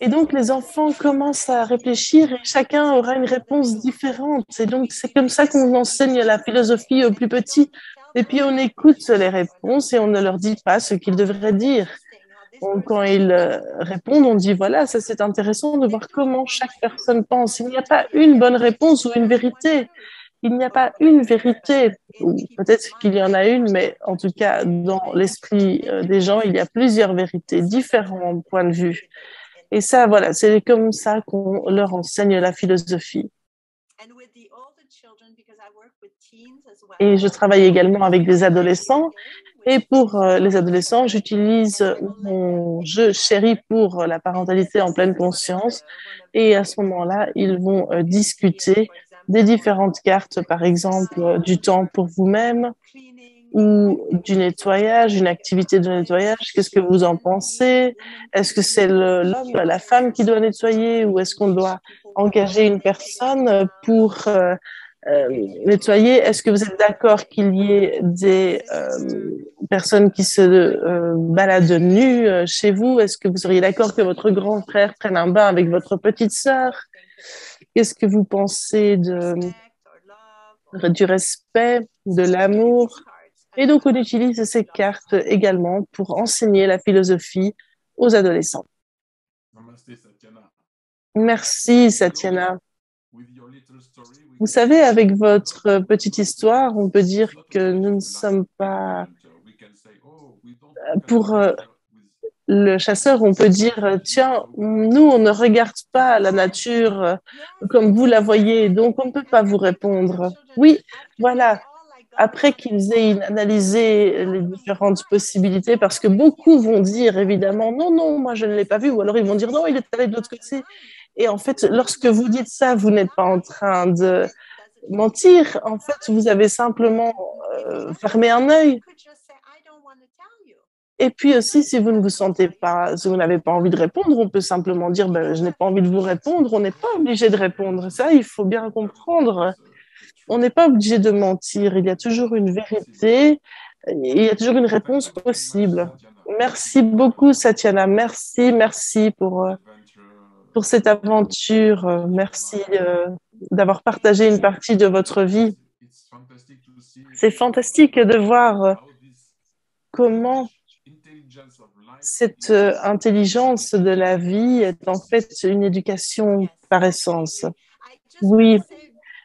Et donc, les enfants commencent à réfléchir et chacun aura une réponse différente. Et donc, c'est comme ça qu'on enseigne la philosophie aux plus petits. Et puis, on écoute les réponses et on ne leur dit pas ce qu'ils devraient dire. Quand ils répondent, on dit, voilà, ça c'est intéressant de voir comment chaque personne pense. Il n'y a pas une bonne réponse ou une vérité. Il n'y a pas une vérité, ou peut-être qu'il y en a une, mais en tout cas, dans l'esprit des gens, il y a plusieurs vérités, différents points de vue. Et ça, voilà, c'est comme ça qu'on leur enseigne la philosophie. Et je travaille également avec des adolescents. Et pour les adolescents, j'utilise mon jeu Chéri pour la parentalité en pleine conscience. Et à ce moment-là, ils vont discuter des différentes cartes, par exemple, du temps pour vous-même ou du nettoyage, une activité de nettoyage. Qu'est-ce que vous en pensez? Est-ce que c'est l'homme, la femme qui doit nettoyer ou est-ce qu'on doit engager une personne pour nettoyer? Est-ce que vous êtes d'accord qu'il y ait des personnes qui se baladent nues chez vous? Est-ce que vous seriez d'accord que votre grand frère prenne un bain avec votre petite sœur? Qu'est-ce que vous pensez du respect, de l'amour? Et donc, on utilise ces cartes également pour enseigner la philosophie aux adolescents. Merci, Satyana. Vous savez, avec votre petite histoire, on peut dire que nous ne sommes pas... Pour le chasseur, on peut dire, tiens, nous, on ne regarde pas la nature comme vous la voyez, donc on ne peut pas vous répondre. Oui, voilà. Après qu'ils aient analysé les différentes possibilités, parce que beaucoup vont dire évidemment non, non, moi je ne l'ai pas vu, ou alors ils vont dire non, il est allé de l'autre côté. Et en fait, lorsque vous dites ça, vous n'êtes pas en train de mentir. En fait, vous avez simplement fermé un œil. Et puis aussi, si vous ne vous sentez pas, si vous n'avez pas envie de répondre, on peut simplement dire ben, je n'ai pas envie de vous répondre. On n'est pas obligé de répondre. Ça, il faut bien comprendre. On n'est pas obligé de mentir. Il y a toujours une vérité. Il y a toujours une réponse possible. Merci beaucoup, Satyana. Merci, merci pour cette aventure. Merci d'avoir partagé une partie de votre vie. C'est fantastique de voir comment cette intelligence de la vie est en fait une éducation par essence. Oui.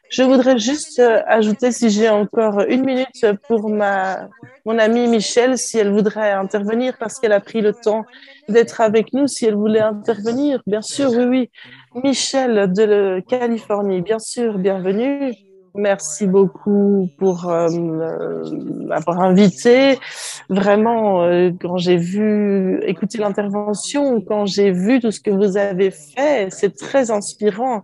Je voudrais juste ajouter, si j'ai encore une minute, pour mon amie Michelle, si elle voudrait intervenir, parce qu'elle a pris le temps d'être avec nous, si elle voulait intervenir. Bien sûr, oui, oui. Michelle de Californie, bien sûr, bienvenue. Merci beaucoup pour m'avoir invité. Vraiment, quand j'ai écouté l'intervention, quand j'ai vu tout ce que vous avez fait, c'est très inspirant.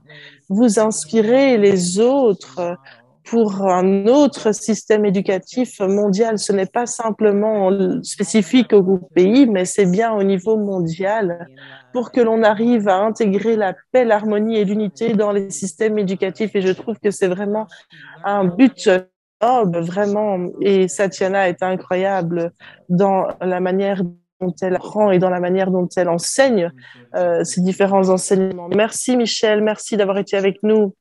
Vous inspirez les autres pour un autre système éducatif mondial. Ce n'est pas simplement spécifique au pays, mais c'est bien au niveau mondial pour que l'on arrive à intégrer la paix, l'harmonie et l'unité dans les systèmes éducatifs. Et je trouve que c'est vraiment un but noble, vraiment. Et Satyana est incroyable dans la manière dont elle apprend et dans la manière dont elle enseigne ces différents enseignements. Merci Michel, merci d'avoir été avec nous.